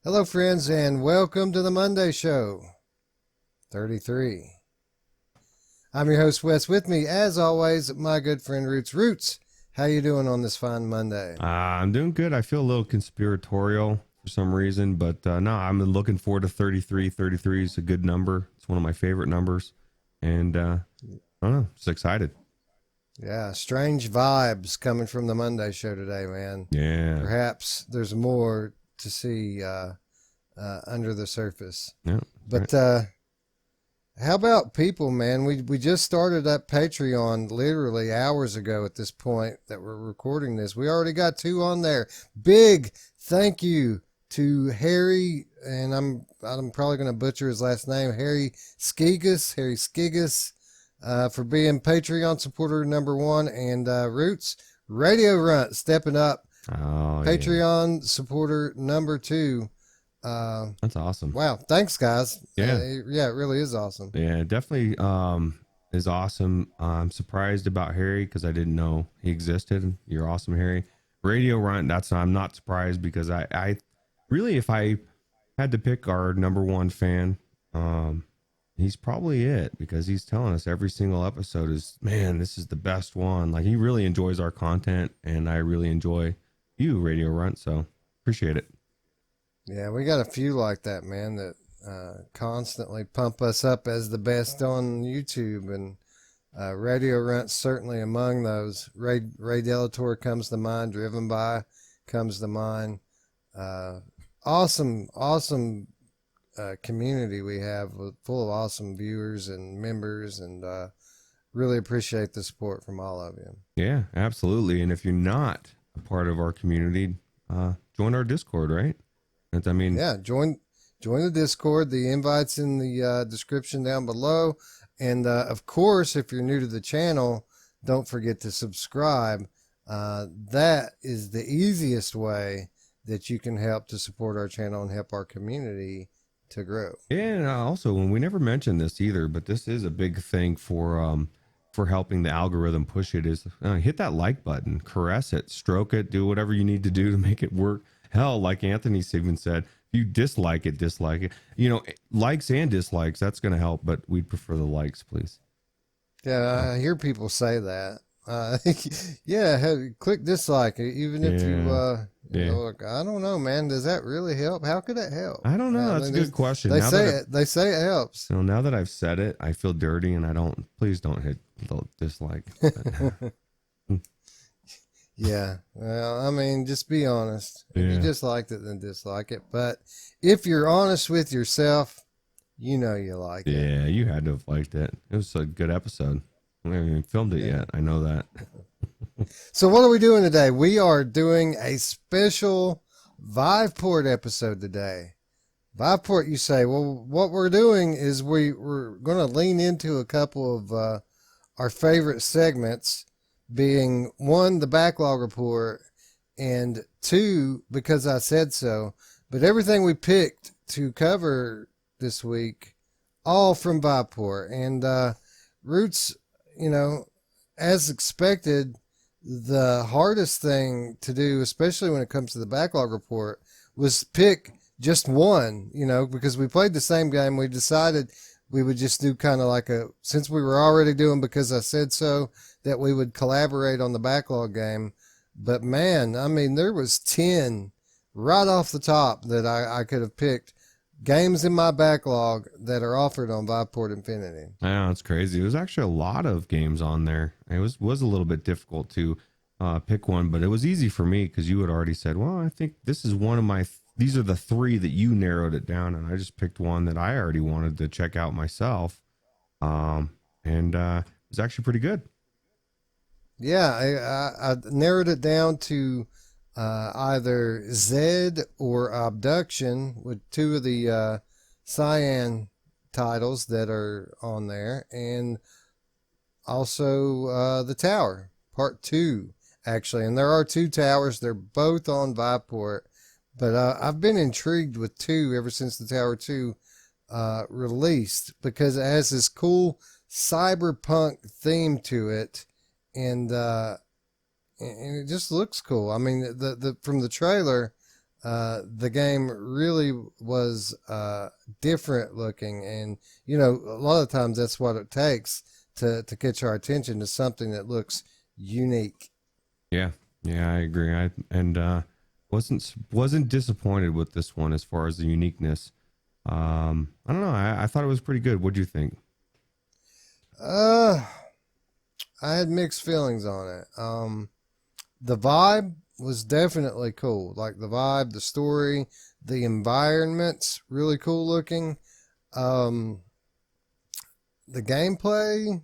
Hello, friends, and welcome to the Monday Show 33. I'm your host, Wes. With me, as always, my good friend Ruuts. Ruuts, how you doing on this fine Monday? I'm doing good. I feel a little conspiratorial for some reason, but no, I'm looking forward to 33. 33 is a good number. It's one of my favorite numbers. And I don't know, just excited. Yeah, strange vibes coming from the Monday Show today, man. Yeah. Perhaps there's more to see under the surface. Yeah. Right. But how about people, man? We just started up Patreon literally hours ago at this point that we're recording this. We already got 2 on there. Big thank you to Harry, and I'm probably going to butcher his last name, Harry Skigas, for being Patreon supporter number 1, and Ruuts Radio Runt stepping up, Oh, yeah. Patreon supporter number 2. That's awesome. Wow, thanks guys. Yeah. Yeah, it really is awesome. Yeah, definitely is awesome. I'm surprised about Harry because I didn't know he existed. You're awesome, Harry. Radio Run, I'm not surprised because I really, if I had to pick our number one fan, he's probably it because he's telling us every single episode is, man, this is the best one. Like he really enjoys our content and I really enjoy you, Radio Run. So appreciate it. Yeah, we got a few like that, man, that constantly pump us up as the best on YouTube, and Radio Runt's certainly among those. Ray Delator comes to mind. Driven By comes to mind. Awesome community we have, full of awesome viewers and members, and really appreciate the support from all of you. Yeah, absolutely. And if you're not a part of our community, join our Discord, right? I mean, Yeah, join the Discord. The invite's in the description down below. And of course, if you're new to the channel, don't forget to subscribe. That is the easiest way that you can help to support our channel and help our community to grow. and also, when we never mentioned this either, but this is a big thing for helping the algorithm push it is hit that like button, caress it, stroke it, do whatever you need to do to make it work. Hell, like Anthony even said, if you dislike it, dislike it. You know, likes and dislikes, that's going to help, but we'd prefer the likes, please. Yeah, I hear people say that. Yeah, click dislike, even if you, Yeah. Yeah. look, I don't know, man. Does that really help? How could it help? I don't know. I That's a mean, good question. they Now that say it. They say it helps. now that I've said it, I feel dirty and I don't, please don't hit the dislike. Yeah. Well, I mean, just be honest. If you Yeah. disliked it, then dislike it. But if you're honest with yourself, you know you like it. Yeah, you had to have liked it. It was a good episode. We haven't even filmed it yet. I know that. So what are we doing today? We are doing a special Viveport episode today. Viveport, you say? Well, what we're doing is we're going to lean into a couple of our favorite segments, being 1, the backlog report, and 2, because I said so. But everything we picked to cover this week, all from Viveport. And Ruuts, you know, as expected, the hardest thing to do, especially when it comes to the backlog report, was pick just one, because we played the same game. We decided we would just do kind of like since we were already doing Because I Said So, that we would collaborate on the backlog game. But man, I mean, there was 10 right off the top that I could have picked games in my backlog that are offered on Viveport Infinity. Yeah, it's crazy. There's actually a lot of games on there. It was a little bit difficult to pick one, but it was easy for me because you had already said, well, I think this is one of my, these are the 3 that you narrowed it down. And I just picked one that I already wanted to check out myself. And it was actually pretty good. Yeah, I narrowed it down to either Zed or Abduction, with 2 of the Cyan titles that are on there, and also The Tower, Part 2, actually. And there are 2 towers. They're both on Viveport. But I've been intrigued with 2 ever since The Tower 2 released, because it has this cool cyberpunk theme to it, and it just looks cool. I mean, the from the trailer, the game really was different looking, and a lot of times that's what it takes to catch our attention to something that looks unique. Yeah, yeah, I agree. Wasn't disappointed with this one as far as the uniqueness. I don't know. I thought it was pretty good. What'd you think? Uh, I had mixed feelings on it. The vibe was definitely cool. Like the vibe, the story, the environment's really cool looking. Um, the gameplay,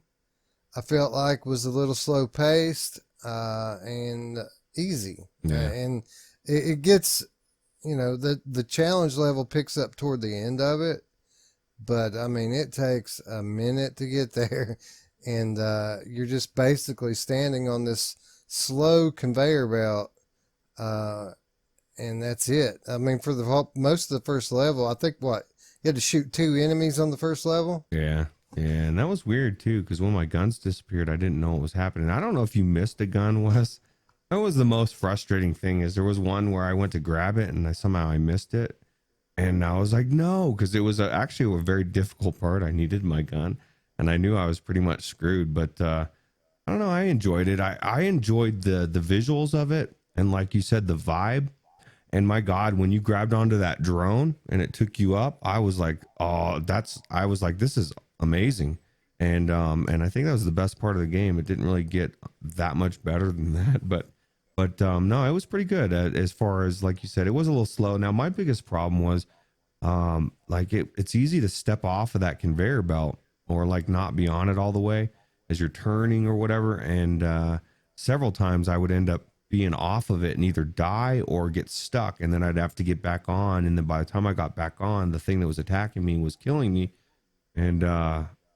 I felt like was a little slow paced and easy, Yeah, and it gets the challenge level picks up toward the end of it, but I mean it takes a minute to get there, and you're just basically standing on this slow conveyor belt, uh, and that's it. I mean for most of the first level, I think what you had to shoot two enemies on the first level. yeah, yeah. And that was weird too, because when my guns disappeared, I didn't know what was happening. I don't know if you missed a gun, Wes. That was the most frustrating thing. Is there was one where I went to grab it and I missed it, and I was like, no, because it was actually a very difficult part. I needed my gun, and I knew I was pretty much screwed. But I don't know. I enjoyed it. I enjoyed the visuals of it, and like you said, the vibe. And my God, when you grabbed onto that drone and it took you up, I was like, oh, I was like, this is amazing. And I think that was the best part of the game. It didn't really get that much better than that, but no, it was pretty good as far as like you said, it was a little slow. Now my biggest problem was like it's easy to step off of that conveyor belt or like not be on it all the way as you're turning or whatever. And several times I would end up being off of it and either die or get stuck, and then I'd have to get back on, and then by the time I got back on, the thing that was attacking me was killing me. And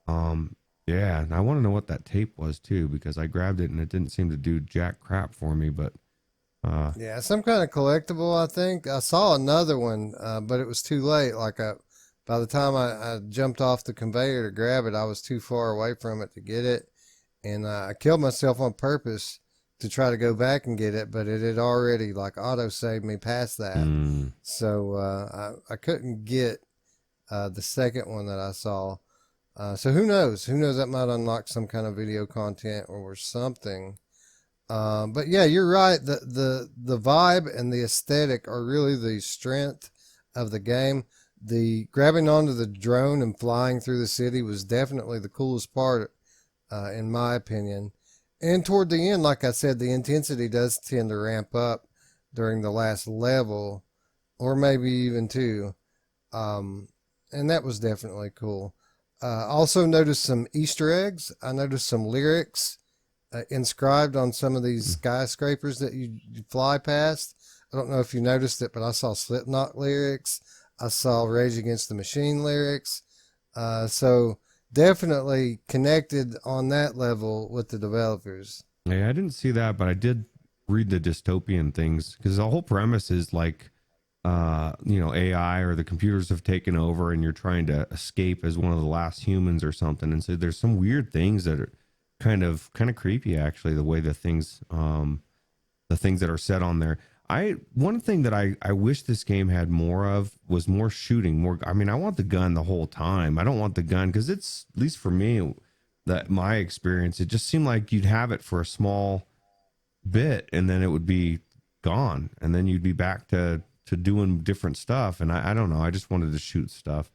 um yeah, and I want to know what that tape was too, because I grabbed it and it didn't seem to do jack crap for me. But uh Yeah, some kind of collectible. I think I saw another one, but it was too late. By the time I jumped off the conveyor to grab it, I was too far away from it to get it, and I killed myself on purpose to try to go back and get it, but it had already like auto saved me past that, mm, so I couldn't get the second one that I saw. So who knows? Who knows? That might unlock some kind of video content or something. But yeah, you're right. The vibe and the aesthetic are really the strength of the game. The grabbing onto the drone and flying through the city was definitely the coolest part, in my opinion. And toward the end, like I said, the intensity does tend to ramp up during the last level, or maybe even two. Um, and that was definitely cool. Also noticed some Easter eggs. I noticed some lyrics inscribed on some of these skyscrapers that you fly past. I don't know if you noticed it, but I saw Slipknot lyrics. I saw Rage Against the Machine lyrics. So definitely connected on that level with the developers. yeah, I didn't see that, but I did read the dystopian things, because the whole premise is like AI or the computers have taken over and you're trying to escape as one of the last humans or something. And so there's some weird things that are kind of creepy, actually, the way the things that are said on there. One thing that I wish this game had more of was more shooting. More, I mean, I want the gun the whole time. I don't want the gun because it's, at least for me, that my experience, it just seemed like you'd have it for a small bit and then it would be gone, and then you'd be back to doing different stuff. And I don't know. I just wanted to shoot stuff.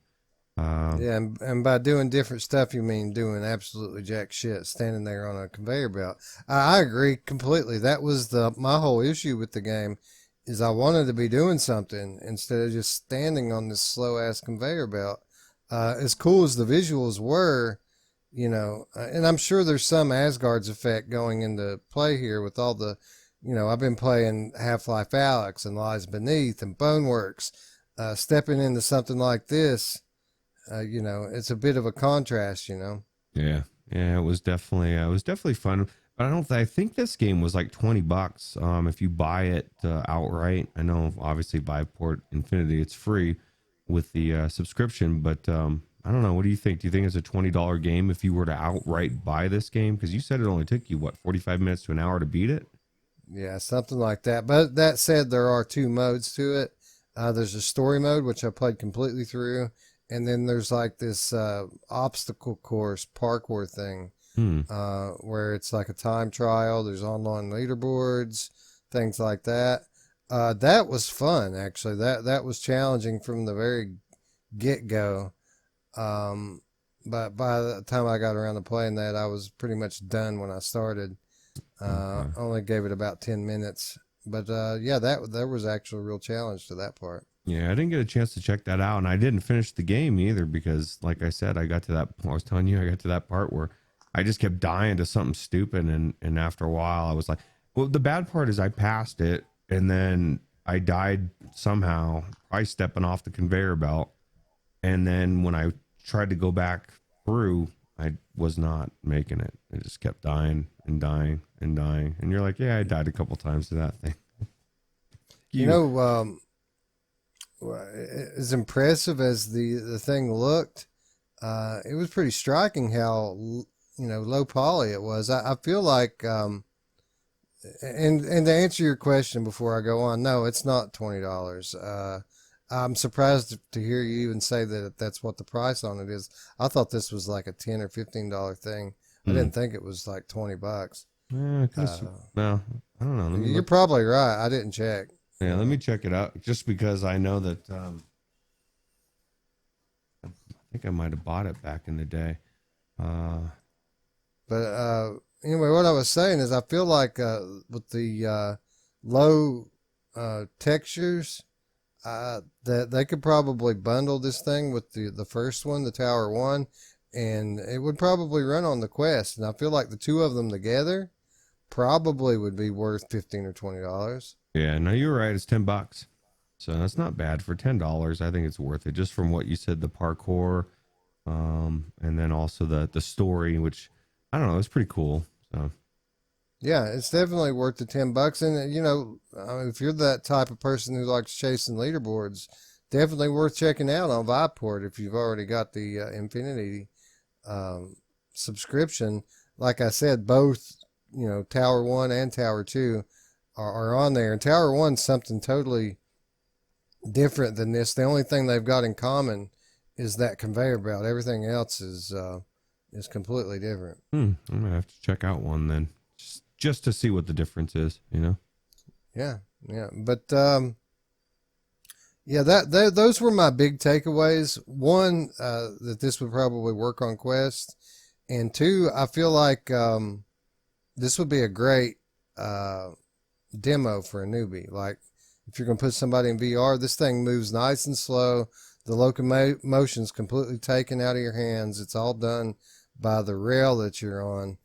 Yeah, and by doing different stuff, you mean doing absolutely jack shit, standing there on a conveyor belt. I agree completely. That was my whole issue with the game, is I wanted to be doing something instead of just standing on this slow ass conveyor belt. As cool as the visuals were, and I'm sure there's some Asgard's effect going into play here with all the, I've been playing Half-Life Alyx and Lies Beneath and Boneworks. Stepping into something like this, it's a bit of a contrast. Yeah, yeah, it was definitely fun. But I think this game was like $20 if you buy it outright. I know obviously Viveport Infinity, it's free with the subscription, but I don't know. What do you think? Do you think it's a $20 game if you were to outright buy this game? Because you said it only took you what, 45 minutes to an hour to beat it? Yeah, something like that. But that said, there are two modes to it. There's a story mode, which I played completely through, and then there's like this obstacle course parkour thing, Hmm. where it's like a time trial. There's online leaderboards, things like that. That was fun, actually. That was challenging from the very get go. Um, but by the time I got around to playing that, I was pretty much done when I started. Okay. Only gave it about 10 minutes, but yeah, that there was actually a real challenge to that part. Yeah, I didn't get a chance to check that out, and I didn't finish the game either because, like I said, I got to that. I was telling you, I got to that part where I just kept dying to something stupid, and after a while, I was like, well, the bad part is I passed it, and then I died somehow, probably stepping off the conveyor belt, and then when I tried to go back through, I was not making it. I just kept dying and dying and dying, and you're like, yeah, I died a couple times to that thing. You You, know, as impressive as the thing looked, it was pretty striking how low poly it was. I feel like, and to answer your question before I go on, no, it's not $20. I'm surprised to hear you even say that that's what the price on it is. I thought this was like a $10 or $15 thing. I hmm. didn't think it was like $20. Uh, Well, I don't know. Let me you're look. probably right. I didn't check. Yeah, let Uh, me check it out. Just because I know that I think I might have bought it back in the day. Uh, but anyway, what I was saying is I feel like with the low textures, that they could probably bundle this thing with the first one, the Tower One, and it would probably run on the Quest. And I feel like the two of them together probably would be worth $15 or $20. yeah, no, you're right. It's $10, so that's not bad for $10. I think it's worth it just from what you said, the parkour, and then also the story, which I don't know, it's pretty cool. So Yeah, it's definitely worth the $10. And I mean, if you're that type of person who likes chasing leaderboards, definitely worth checking out on Viveport if you've already got the Infinity um, subscription. Like I said, both Tower One and Tower Two are on there, and Tower One's something totally different than this. The only thing they've got in common is that conveyor belt. Everything else is completely different. I'm gonna have to check out one then, just to see what the difference is. You know. Yeah, yeah, but yeah, those were my big takeaways. One, that this would probably work on Quest, and two, I feel like this would be a great uh, demo for a newbie. Like if you're going to put somebody in VR, this thing moves nice and slow. The locomotion's completely taken out of your hands. It's all done by the rail that you're on.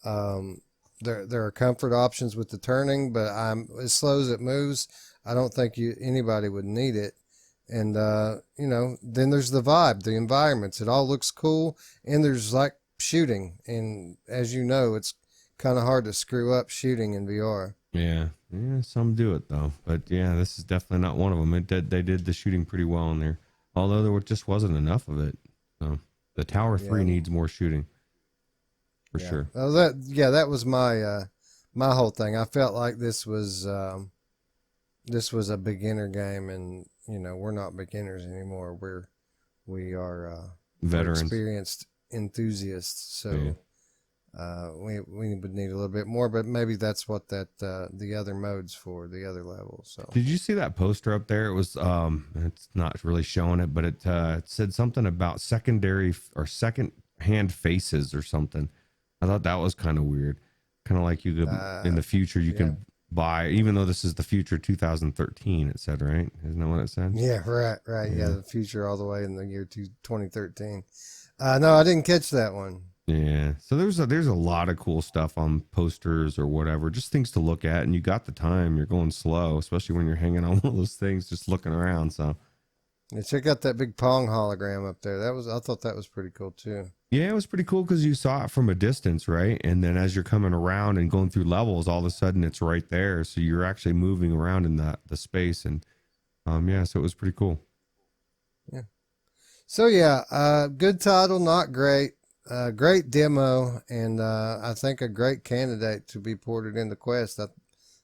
Um, there are comfort options with the turning, but I'm as slow as it moves. I don't think anybody would need it. And then there's the vibe, the environments. It all looks cool, and there's like shooting. And as you know, it's kind of hard to screw up shooting in VR. Yeah, yeah, some do it though, but yeah, this is definitely not one of them. They did the shooting pretty well in there, although just wasn't enough of it. So the Tower Three Yeah, needs more shooting for yeah. sure. That was my whole thing. I felt like this was a beginner game, and we're not beginners anymore. We're Veterans. experienced enthusiasts. Yeah. So we would need a little bit more, but maybe that's what the other modes for the other levels. So Did you see that poster up there? It was it's not really showing it, but it said something about secondary or second hand faces or something. I thought that was kind of weird. Kind of like you could in the future you yeah, can buy, even though this is the future 2013. It said, right? Isn't that what it said? yeah, right, yeah, Yeah. the future all the way in the year 2013. No, I didn't catch that one. Yeah. So there's a lot of cool stuff on posters or whatever, just things to look at, and you got the time. You're going slow, especially when you're hanging on one of those things, just looking around. So Yeah, check out that big Pong hologram up there. I thought that was pretty cool too. yeah, it was pretty cool because you saw it from a distance, right? And then as you're coming around and going through levels, all of a sudden it's right there. So you're actually moving around in the space, and yeah, so it was pretty cool. Yeah. So yeah, good title, not great. Great demo, and I think a great candidate to be ported into Quest.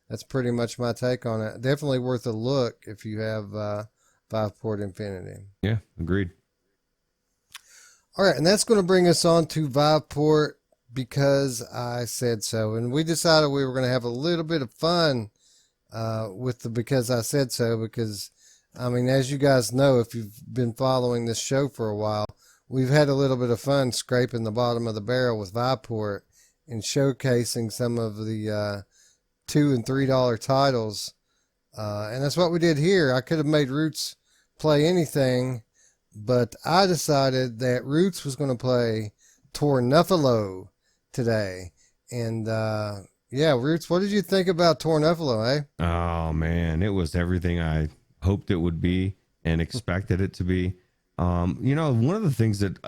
that's pretty much my take on it. Definitely worth a look if you have Viveport Infinity. Yeah, agreed. All right, and that's going to bring us on to Viveport because I said so, and we decided we were going to have a little bit of fun with the because I said so. Because I mean, as you guys know, if you've been following this show for a while, we've had a little bit of fun scraping the bottom of the barrel with Viveport and showcasing some of the $2 and $3 titles, and that's what we did here. I could have made Ruuts play anything, but I decided that Ruuts was going to play Tornuffalo today. And yeah, Ruuts, what did you think about Tornuffalo, eh? Oh man, it was everything I hoped it would be and expected it to be. One of the things that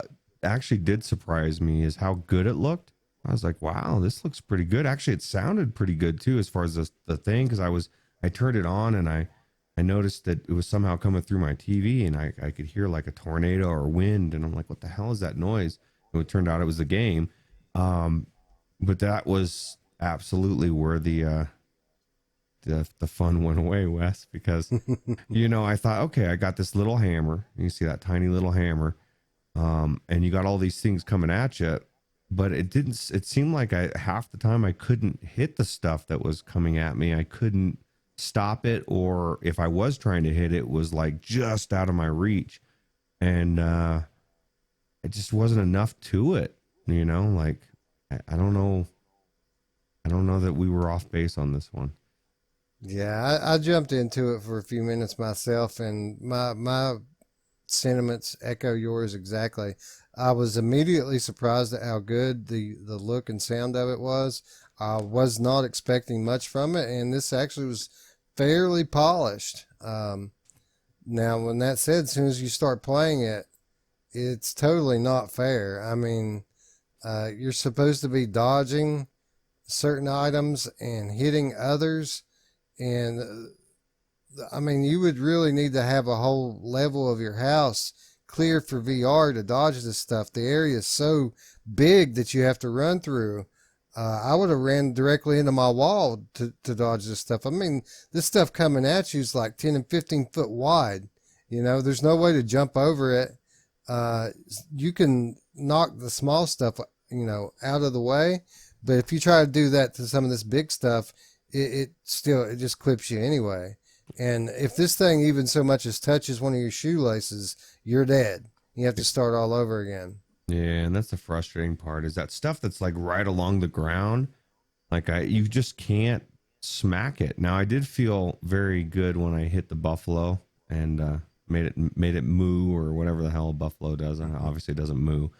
actually did surprise me is how good it looked. I was like, wow, this looks pretty good. Actually, it sounded pretty good too, as far as the thing, because I turned it on and I noticed that it was somehow coming through my TV, and I could hear like a tornado or wind, and I'm like, what the hell is that noise? And it turned out it was the game. But that was absolutely where the fun went away, Wes, because I thought, okay, I got this little hammer. You see that tiny little hammer, and you got all these things coming at you. But it didn't. It seemed like half the time I couldn't hit the stuff that was coming at me. I couldn't stop it, or if I was trying to hit it, it was like just out of my reach, and it just wasn't enough to it. Like I don't know. I don't know that we were off base on this one. Yeah, I jumped into it for a few minutes myself, and my sentiments echo yours exactly. I was immediately surprised at how good the look and sound of it was. I was not expecting much from it, and this actually was fairly polished. Now, when that said, as soon as you start playing it, it's totally not fair. I mean, you're supposed to be dodging certain items and hitting others, and I mean, you would really need to have a whole level of your house clear for VR to dodge this stuff. The area is so big that you have to run through. I would have ran directly into my wall to dodge this stuff. I mean, this stuff coming at you is like 10 and 15 foot wide. There's no way to jump over it. You can knock the small stuff, out of the way. But if you try to do that to some of this big stuff, it just clips you anyway. And if this thing even so much as touches one of your shoelaces, you're dead. You have to start all over again. Yeah, and that's the frustrating part, is that stuff that's like right along the ground. Like you just can't smack it. Now I did feel very good when I hit the buffalo and made it moo, or whatever the hell a buffalo does. Obviously it doesn't moo.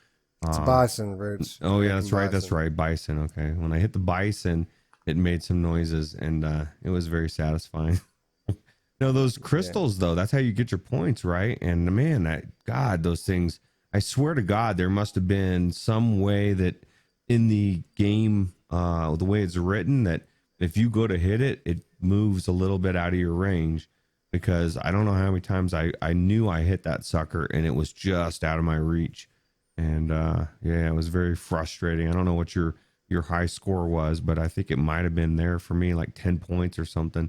It's bison, Ruuts. Oh yeah, that's right. That's right. Bison. Okay. When I hit the bison, it made some noises, and it was very satisfying. No, those crystals though, that's how you get your points, right? And man, those things, I swear to God, there must have been some way that in the game, the way it's written, that if you go to hit it, it moves a little bit out of your range, because I don't know how many times I knew I hit that sucker and it was just out of my reach. And it was very frustrating. I don't know what your high score was, but I think it might have been there for me, like 10 points or something.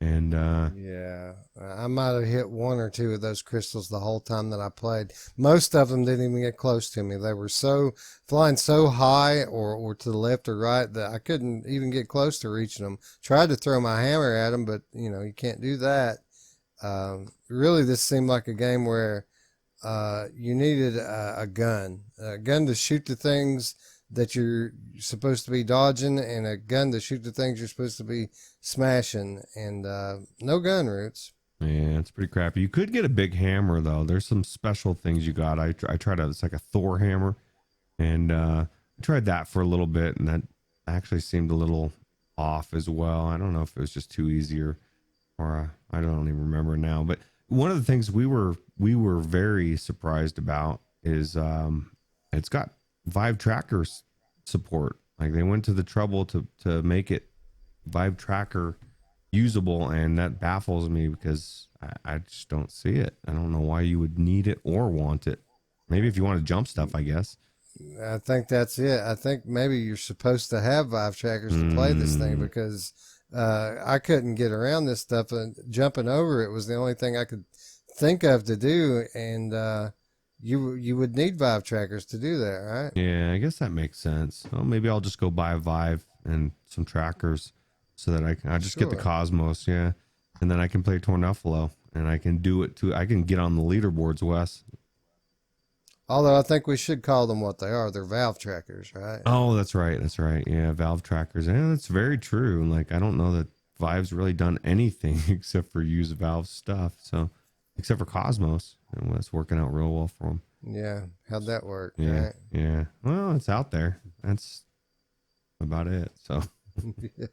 And yeah, I might have hit one or two of those crystals the whole time that I played. Most of them didn't even get close to me. They were flying so high or to the left or right that I couldn't even get close to reaching them. Tried to throw my hammer at them, but you can't do that. Really, this seemed like a game where you needed a gun to shoot the things that you're supposed to be dodging, and a gun to shoot the things you're supposed to be smashing, and no gun, Ruuts. Yeah, it's pretty crappy. You could get a big hammer though. There's some special things you got. I tried it's like a Thor hammer, and I tried that for a little bit, and that actually seemed a little off as well. I don't know if it was just too easy or I don't even remember now. But one of the things we were very surprised about is it's got Vive tracker support. Like, they went to the trouble to make it Vive tracker usable, and that baffles me because I just don't see it. I don't know why you would need it or want it. Maybe if you want to jump stuff, I guess. I think that's it. I think maybe you're supposed to have Vive trackers to play this thing, because I couldn't get around this stuff, and jumping over it was the only thing I could think of to do. And you would need Vive trackers to do that, right? Yeah, I guess that makes sense. Well, maybe I'll just go buy a Vive and some trackers so that I just get the Sure. Cosmos, yeah, and then I can play Tornuffalo and I can do it too. I can get on the leaderboards, Wes. Although I think we should call them what they are. They're Valve trackers, right? Oh, that's right. That's right. Yeah, Valve trackers. Yeah, that's very true. Like, I don't know that Vive's really done anything except for use Valve stuff. So, except for Cosmos, and it's working out real well for them. Yeah. How'd that work, Yeah, right? yeah. Well, it's out there. That's about it. So, Yeah.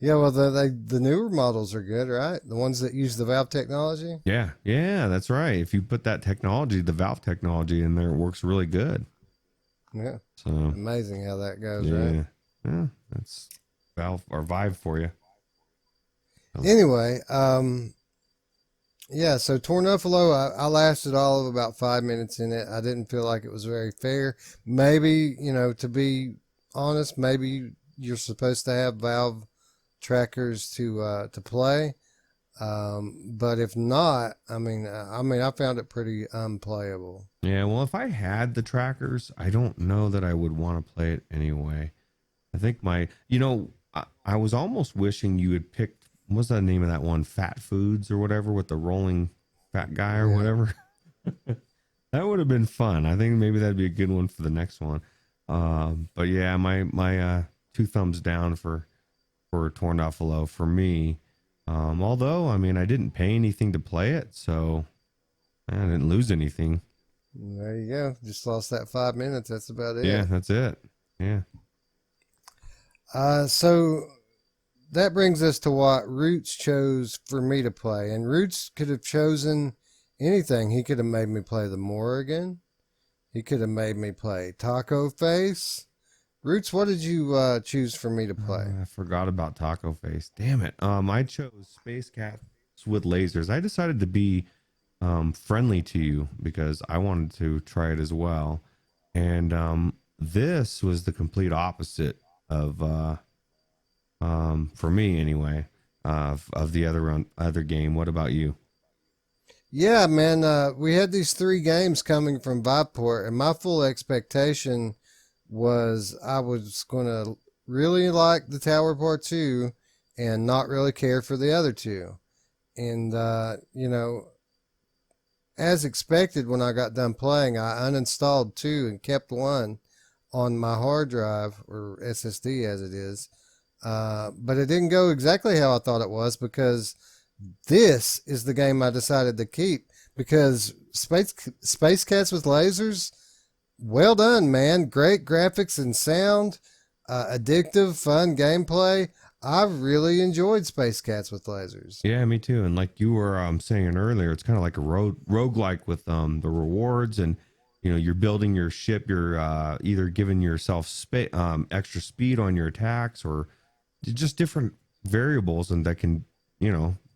Yeah, well, the newer models are good, right? The ones that use the Valve technology. yeah, yeah, that's right. If you put that technology, the Valve technology in there, it works really good. Yeah, So, amazing how that goes, right? yeah, yeah, that's Valve or Vive for you. Anyway, yeah. So Tornuffalo, I lasted all of about 5 minutes in it. I didn't feel like it was very fair. Maybe to be honest, maybe you're supposed to have Valve trackers to play. But if not, I found it pretty unplayable. Yeah, well, if I had the trackers, I don't know that I would want to play it anyway. I think I was almost wishing you had picked, what's the name of that one? Fat Foods or whatever with the rolling fat guy or Yeah. whatever. That would have been fun. I think maybe that'd be a good one for the next one. But yeah, my two thumbs down for Tornuffalo for me. Although, I mean, I didn't pay anything to play it, so I didn't lose anything. There you go. Just lost that 5 minutes. That's about Yeah, it. that's it. Yeah. So that brings us to what Ruuts chose for me to play. And Ruuts could have chosen anything. He could have made me play the Morrigan. He could have made me play Taco Face. Ruuts, what did you choose for me to play? I forgot about Taco Face. Damn it. I chose Space Cats with lasers. I decided to be friendly to you because I wanted to try it as well. And this was the complete opposite of for me anyway, of the other game. What about you? Yeah, man. We had these three games coming from Viveport, and my full expectation was I was going to really like the Tower Part 2 and not really care for the other two. And, as expected, when I got done playing, I uninstalled 2 and kept 1 on my hard drive, or SSD as it is. But it didn't go exactly how I thought it was, because this is the game I decided to keep, because Space Cats with lasers, well done, man. Great graphics and sound, addictive, fun gameplay. I really enjoyed Space Cats with lasers. Yeah, me too. And like you were saying earlier, it's kind of like a roguelike with the rewards, and you're building your ship. You're either giving yourself extra speed on your attacks, or just different variables, and that can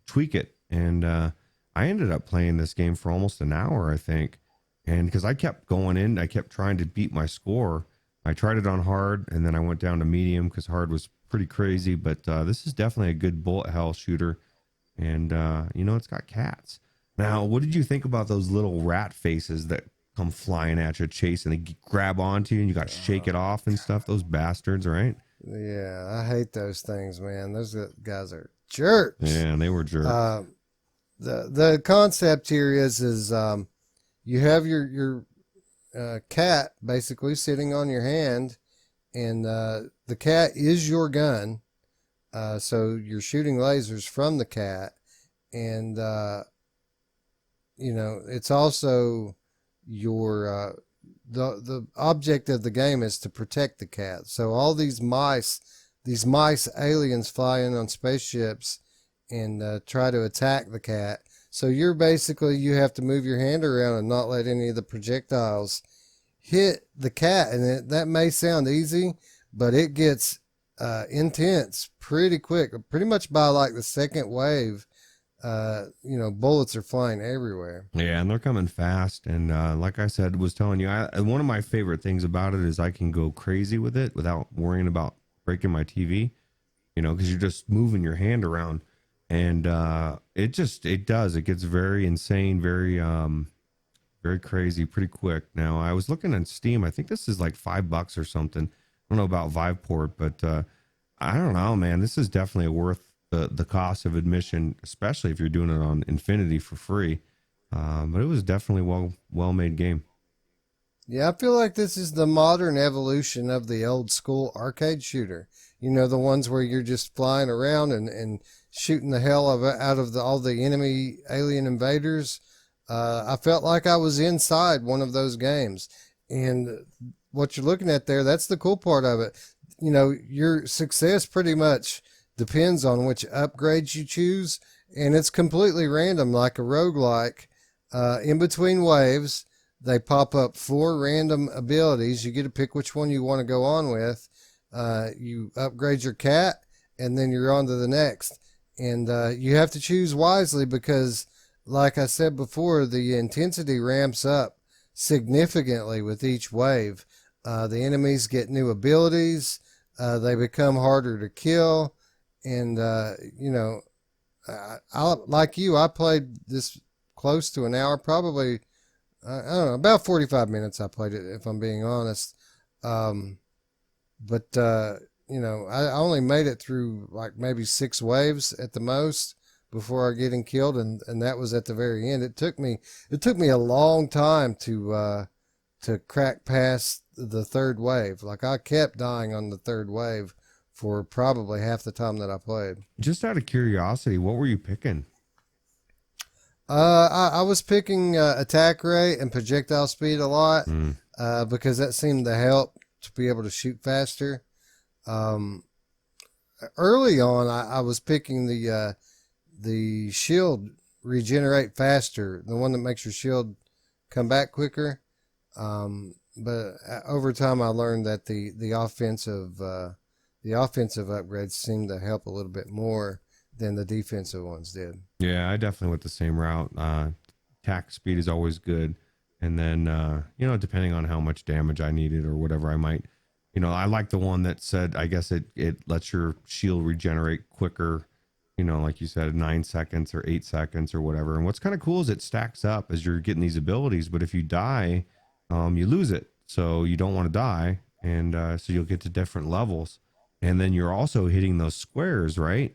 tweak it. And I ended up playing this game for almost an hour, I think. And because I kept going in, I kept trying to beat my score. I tried it on hard, and then I went down to medium because hard was pretty crazy. But this is definitely a good bullet hell shooter. And, it's got cats. Now, what did you think about those little rat faces that come flying at you, chasing, they grab onto you, and you got to shake it off and stuff? Those bastards, right? Yeah, I hate those things, man. Those guys are jerks. Yeah, they were jerks. The concept here is you have your cat basically sitting on your hand, and the cat is your gun. So you're shooting lasers from the cat, and it's also your the object of the game is to protect the cat. So all these mice aliens fly in on spaceships and try to attack the cat. So you have to move your hand around and not let any of the projectiles hit the cat. And that may sound easy, but it gets intense pretty quick. Pretty much by like the second wave, bullets are flying everywhere. Yeah, and they're coming fast. And like I said, was telling you, one of my favorite things about it is I can go crazy with it without worrying about breaking my TV. because you're just moving your hand around, and it gets very insane, very crazy pretty quick. Now I was looking on Steam. I think this is like $5 or something. I don't know about Viveport, but I don't know, man. This is definitely worth the cost of admission, especially if you're doing it on Infinity for free. But it was definitely well made game. Yeah, I feel like this is the modern evolution of the old school arcade shooter. You know, the ones where you're just flying around and shooting the hell out of all the enemy alien invaders. I felt like I was inside one of those games. And what you're looking at there, that's the cool part of it. You know, your success pretty much depends on which upgrades you choose. And it's completely random, like a roguelike. In between waves, they pop up 4 random abilities. You get to pick which one you want to go on with. You upgrade your cat, and then you're on to the next. And you have to choose wisely because, like I said before, the intensity ramps up significantly with each wave. The enemies get new abilities. They become harder to kill. And, like you, I played this close to an hour, probably, I don't know, about 45 minutes I played it, if I'm being honest. But I only made it through like maybe 6 waves at the most before I getting killed, and that was at the very end. It took me a long time to crack past the 3rd wave. Like I kept dying on the 3rd wave for probably half the time that I played. Just out of curiosity, what were you picking? I was picking attack rate and projectile speed a lot Mm. because that seemed to help to be able to shoot faster. Early on, I was picking the shield regenerate faster, the one that makes your shield come back quicker. But over time, I learned that the offensive upgrades seemed to help a little bit more than the defensive ones did. Yeah, I definitely went the same route. Attack speed is always good. And then, depending on how much damage I needed or whatever I might, I like the one that said, I guess it lets your shield regenerate quicker, like you said, 9 seconds or 8 seconds or whatever. And what's kind of cool is it stacks up as you're getting these abilities. But if you die, you lose it. So you don't want to die. And so you'll get to different levels. And then you're also hitting those squares, right?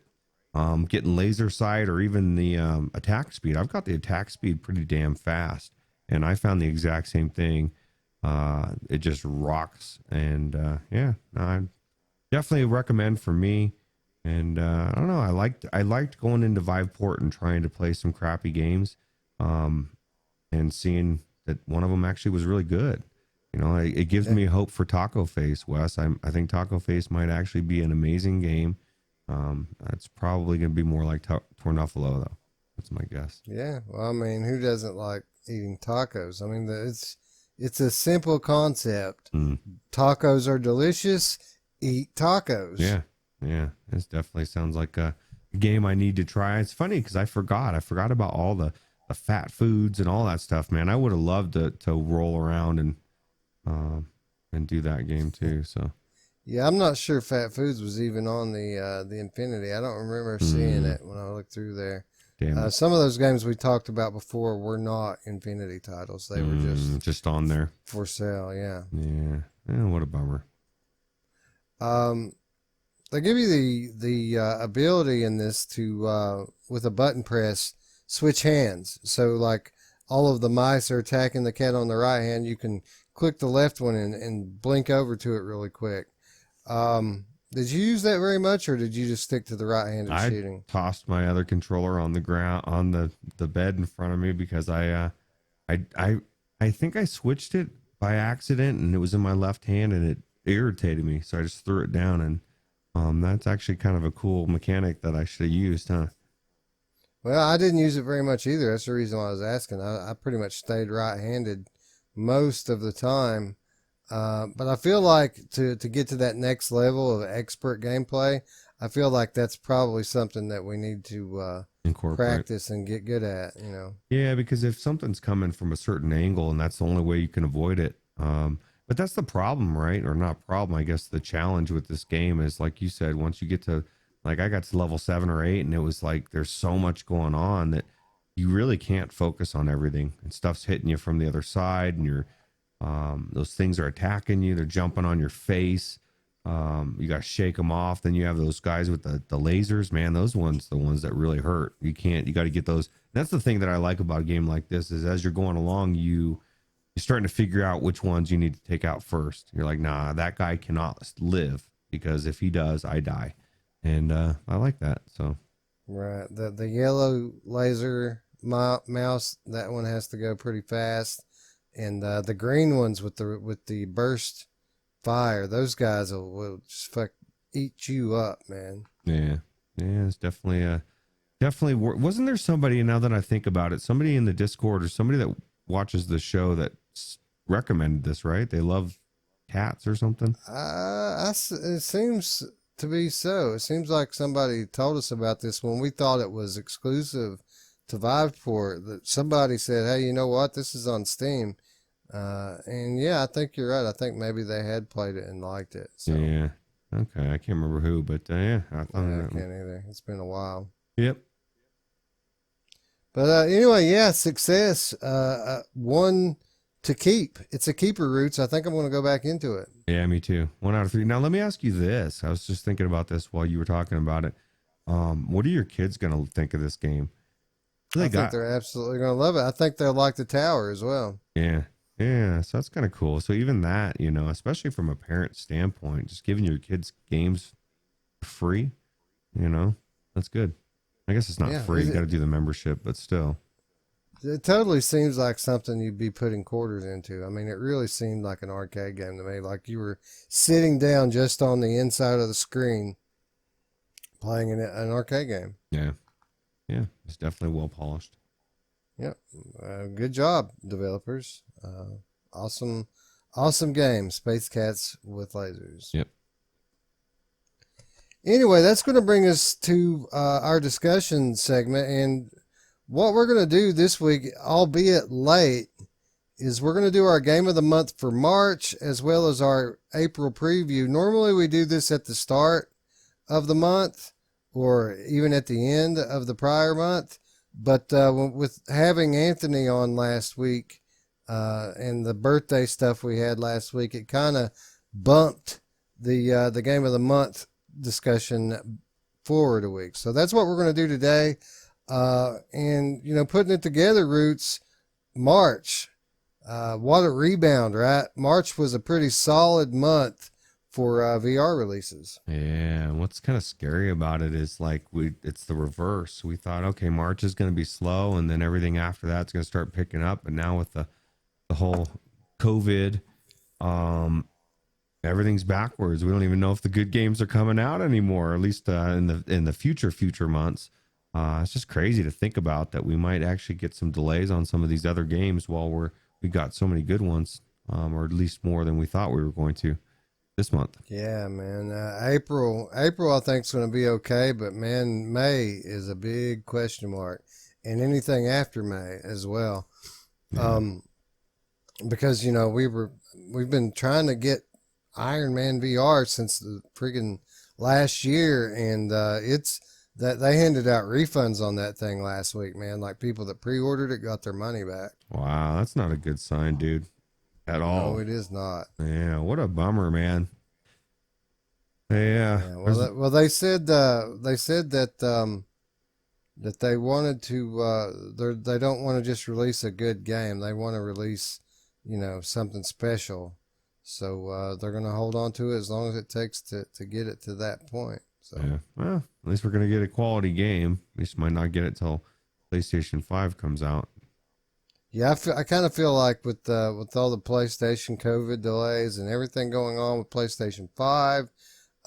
Getting laser sight or even the attack speed. I've got the attack speed pretty damn fast, and I found the exact same thing. It just rocks, and I definitely recommend for me. And I don't know, I liked going into Viveport and trying to play some crappy games, and seeing that one of them actually was really good. It gives me hope for Taco Face, Wes. I think Taco Face might actually be an amazing game. It's probably going to be more like Tornuffalo, though. That's my guess. Yeah, well, I mean, who doesn't like eating tacos? I mean, it's a simple concept. Mm. Tacos are delicious. Eat tacos. Yeah. It definitely sounds like a game I need to try. It's funny because I forgot about all the fat foods and all that stuff, man. I would have loved to roll around and do that game too. So. Yeah, I'm not sure Fat Foods was even on the Infinity. I don't remember seeing it when I looked through there. Some of those games we talked about before were not Infinity titles. They were just on there for sale. Yeah. What a bummer. They give you the ability in this to with a button press switch hands. So like all of the mice are attacking the cat on the right hand, you can click the left one and blink over to it really quick. Did you use that very much, or did you just stick to the right-handed shooting? I tossed my other controller on the ground on the bed in front of me because I think I switched it by accident and it was in my left hand and it irritated me, so I just threw it down. And that's actually kind of a cool mechanic that I should have used, huh? Well, I didn't use it very much either. That's the reason why I was asking. I pretty much stayed right-handed most of the time. But I feel like to get to that next level of expert gameplay, I feel like that's probably something that we need to practice and get good at, Yeah, because if something's coming from a certain angle and that's the only way you can avoid it. But that's the problem, right? Or not problem, I guess the challenge with this game is, like you said, once you get to Like I got to level 7 or 8, and it was like there's so much going on that you really can't focus on everything, and stuff's hitting you from the other side, and you're those things are attacking you. They're jumping on your face. You got to shake them off. Then you have those guys with the lasers, man. Those ones, the ones that really hurt. You got to get those. That's the thing that I like about a game like this is as you're going along, you're starting to figure out which ones you need to take out first. You're like, nah, that guy cannot live because if he does, I die. And I like that. So Right. The yellow laser mouse, that one has to go pretty fast. And the green ones with the burst fire, those guys will just eat you up, man. yeah, it's definitely wasn't there somebody, now that I think about it, somebody in the Discord or somebody that watches the show that recommended this, right? They love cats or something. It seems to be so. It seems like somebody told us about this when we thought it was exclusive to Viveport. That somebody said, "Hey, you know what? This is on Steam." And yeah, I think you're right. I think maybe they had played it and liked it. So. Yeah. Okay. I can't remember who, but yeah, I thought. Yeah, I can't either. It's been a while. Yep. But anyway, yeah, success. One to keep. It's a keeper, Ruuts. I think I'm going to go back into it. Yeah, me too. 1 out of 3. Now let me ask you this. I was just thinking about this while you were talking about it. What are your kids going to think of this game? I think they're absolutely going to love it. I think they'll like the tower as well. Yeah. Yeah. So that's kind of cool. So even that, especially from a parent standpoint, just giving your kids games free, that's good. I guess it's not free. You got to do the membership, but still. It totally seems like something you'd be putting quarters into. I mean, it really seemed like an arcade game to me. Like you were sitting down just on the inside of the screen playing an arcade game. Yeah. Yeah. It's definitely well polished. Yep. Good job, developers. Awesome game. Space Cats with lasers. Yep. Anyway, that's going to bring us to our discussion segment. And what we're going to do this week, albeit late, is we're going to do our game of the month for March as well as our April preview. Normally we do this at the start of the month or even at the end of the prior month. But with having Anthony on last week and the birthday stuff we had last week, it kind of bumped the game of the month discussion forward a week. So that's what we're going to do today. And, putting it together, Ruuts, March, what a rebound, right? March was a pretty solid month for VR releases. Yeah. What's kind of scary about it is it's the reverse. We thought, okay, March is going to be slow and then everything after that's going to start picking up. But now with the whole COVID, everything's backwards. We don't even know if the good games are coming out anymore, at least in the future months. It's just crazy to think about that we might actually get some delays on some of these other games while we got so many good ones, or at least more than we thought we were going to this month. Yeah, man. April I think is going to be okay, but man, May is a big question mark, and anything after May as well. Yeah. Because we've been trying to get Iron Man VR since the friggin' last year, and it's that they handed out refunds on that thing last week, man. Like people that pre-ordered it got their money back. Wow, that's not a good sign, dude. At all. No, it is not. Yeah, what a bummer, man. Yeah. Well, they said that that they wanted to. They don't want to just release a good game. They want to release, something special. So they're going to hold on to it as long as it takes to get it to that point. So. Yeah. Well, at least we're going to get a quality game. At least might not get it till PlayStation 5 comes out. Yeah, I kind of feel like with all the PlayStation COVID delays and everything going on with PlayStation 5,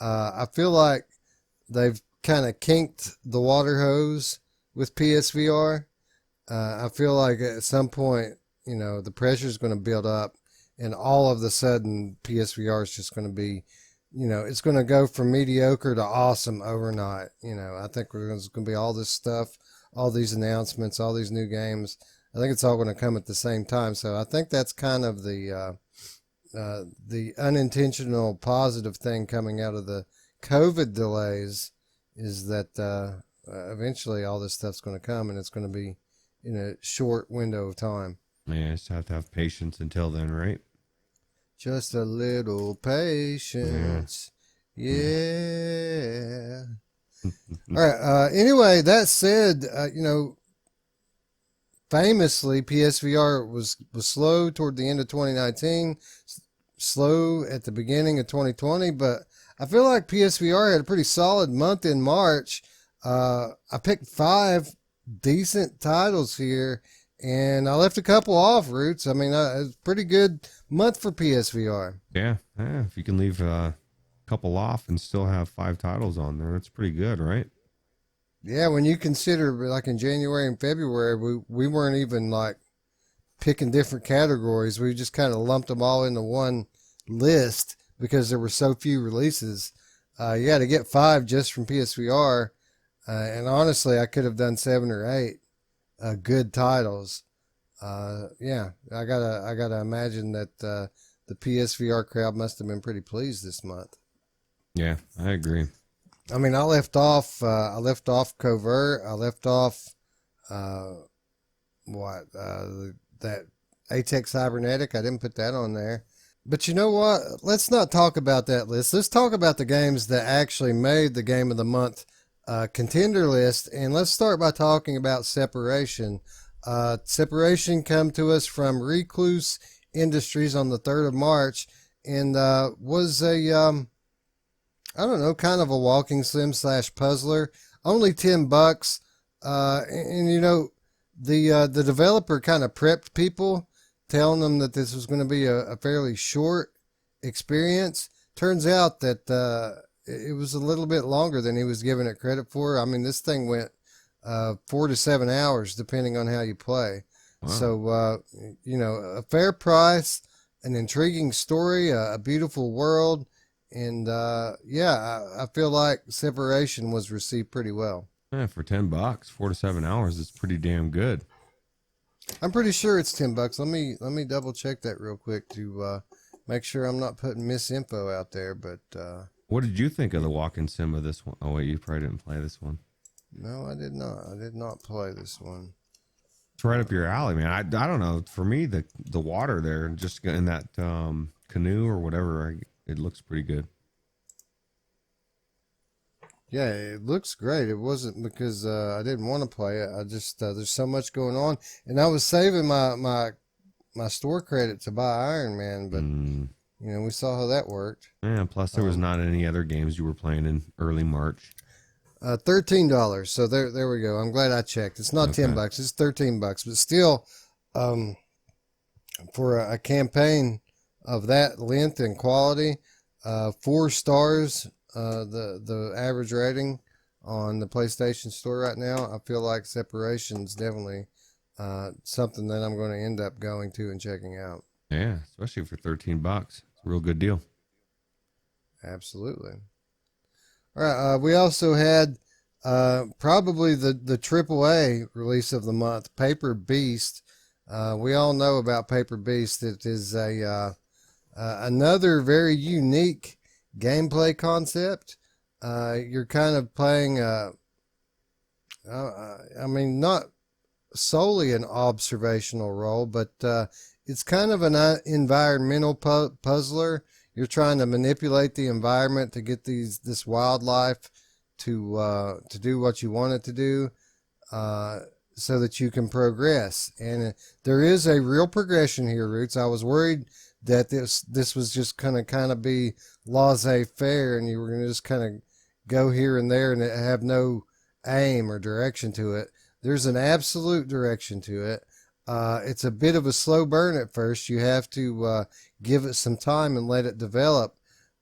I feel like they've kind of kinked the water hose with PSVR. I feel like at some point, the pressure is going to build up, and all of a sudden PSVR is just going to be, it's going to go from mediocre to awesome overnight. I think there's going to be all this stuff, all these announcements, all these new games. I think it's all going to come at the same time. So I think that's kind of the unintentional positive thing coming out of the COVID delays is that eventually all this stuff's going to come, and it's going to be in a short window of time. Yeah, just have to have patience until then, right? Just a little patience. Yeah. All right. Anyway, that said, famously, PSVR was slow toward the end of 2019, slow at the beginning of 2020, but I feel like PSVR had a pretty solid month in March. I picked 5 decent titles here, and I left a couple off, Ruuts. I mean, it's a pretty good month for PSVR. Yeah, if you can leave a couple off and still have 5 titles on there, that's pretty good, right? Yeah, when you consider like in January and February, we weren't even like picking different categories. We just kind of lumped them all into one list because there were so few releases. Yeah, to get 5 just from PSVR, and honestly, I could have done 7 or 8 good titles. Yeah, I gotta imagine that the PSVR crowd must have been pretty pleased this month. Yeah, I agree. I mean, I left off Covert. I left off that Atex Cybernetic. I didn't put that on there. But you know what? Let's not talk about that list. Let's talk about the games that actually made the Game of the Month contender list. And let's start by talking about Separation. Separation come to us from Recluse Industries on the 3rd of March and was a I don't know, kind of a walking sim / puzzler. Only $10. And you know, the developer kind of prepped people, telling them that this was going to be a fairly short experience. Turns out that it was a little bit longer than he was giving it credit for. I mean, this thing went 4 to 7 hours, depending on how you play. Wow. So, you know, a fair price, an intriguing story, a beautiful world. And yeah, I feel like Separation was received pretty well. Yeah, for $10, 4 to 7 hours, it's pretty damn good. I'm pretty sure it's $10. Let me double check that real quick to make sure I'm not putting misinfo out there. But what did you think of the walking sim of this one? Oh wait, you probably didn't play this one. No, I did not. I did not play this one. It's right up your alley, man. I don't know. For me, the water there, just in that canoe or whatever, it looks pretty good. Yeah, it looks great. It wasn't because I didn't want to play it. I just there's so much going on, and I was saving my store credit to buy Iron Man, but you know, we saw how that worked. Yeah. Plus, there was not any other games you were playing in early March. $13. So there we go. I'm glad I checked. It's not $10. It's $13, but still, for a campaign of that length and quality, 4 stars. The average rating on the PlayStation Store right now. I feel like Separation's definitely something that I'm going to end up going to and checking out. Yeah, especially for $13. It's a real good deal. Absolutely. All right. We also had probably the AAA release of the month, Paper Beast. We all know about Paper Beast. It is another very unique gameplay concept. You're kind of playing I mean, not solely an observational role, but it's kind of an environmental puzzler. You're trying to manipulate the environment to get this wildlife to do what you want it to do, so that you can progress. And there is a real progression here, Ruuts. I was worried that this was just gonna kind of be laissez-faire, and you were gonna just kind of go here and there and have no aim or direction to it. There's an absolute direction to it. It's a bit of a slow burn at first. You have to give it some time and let it develop.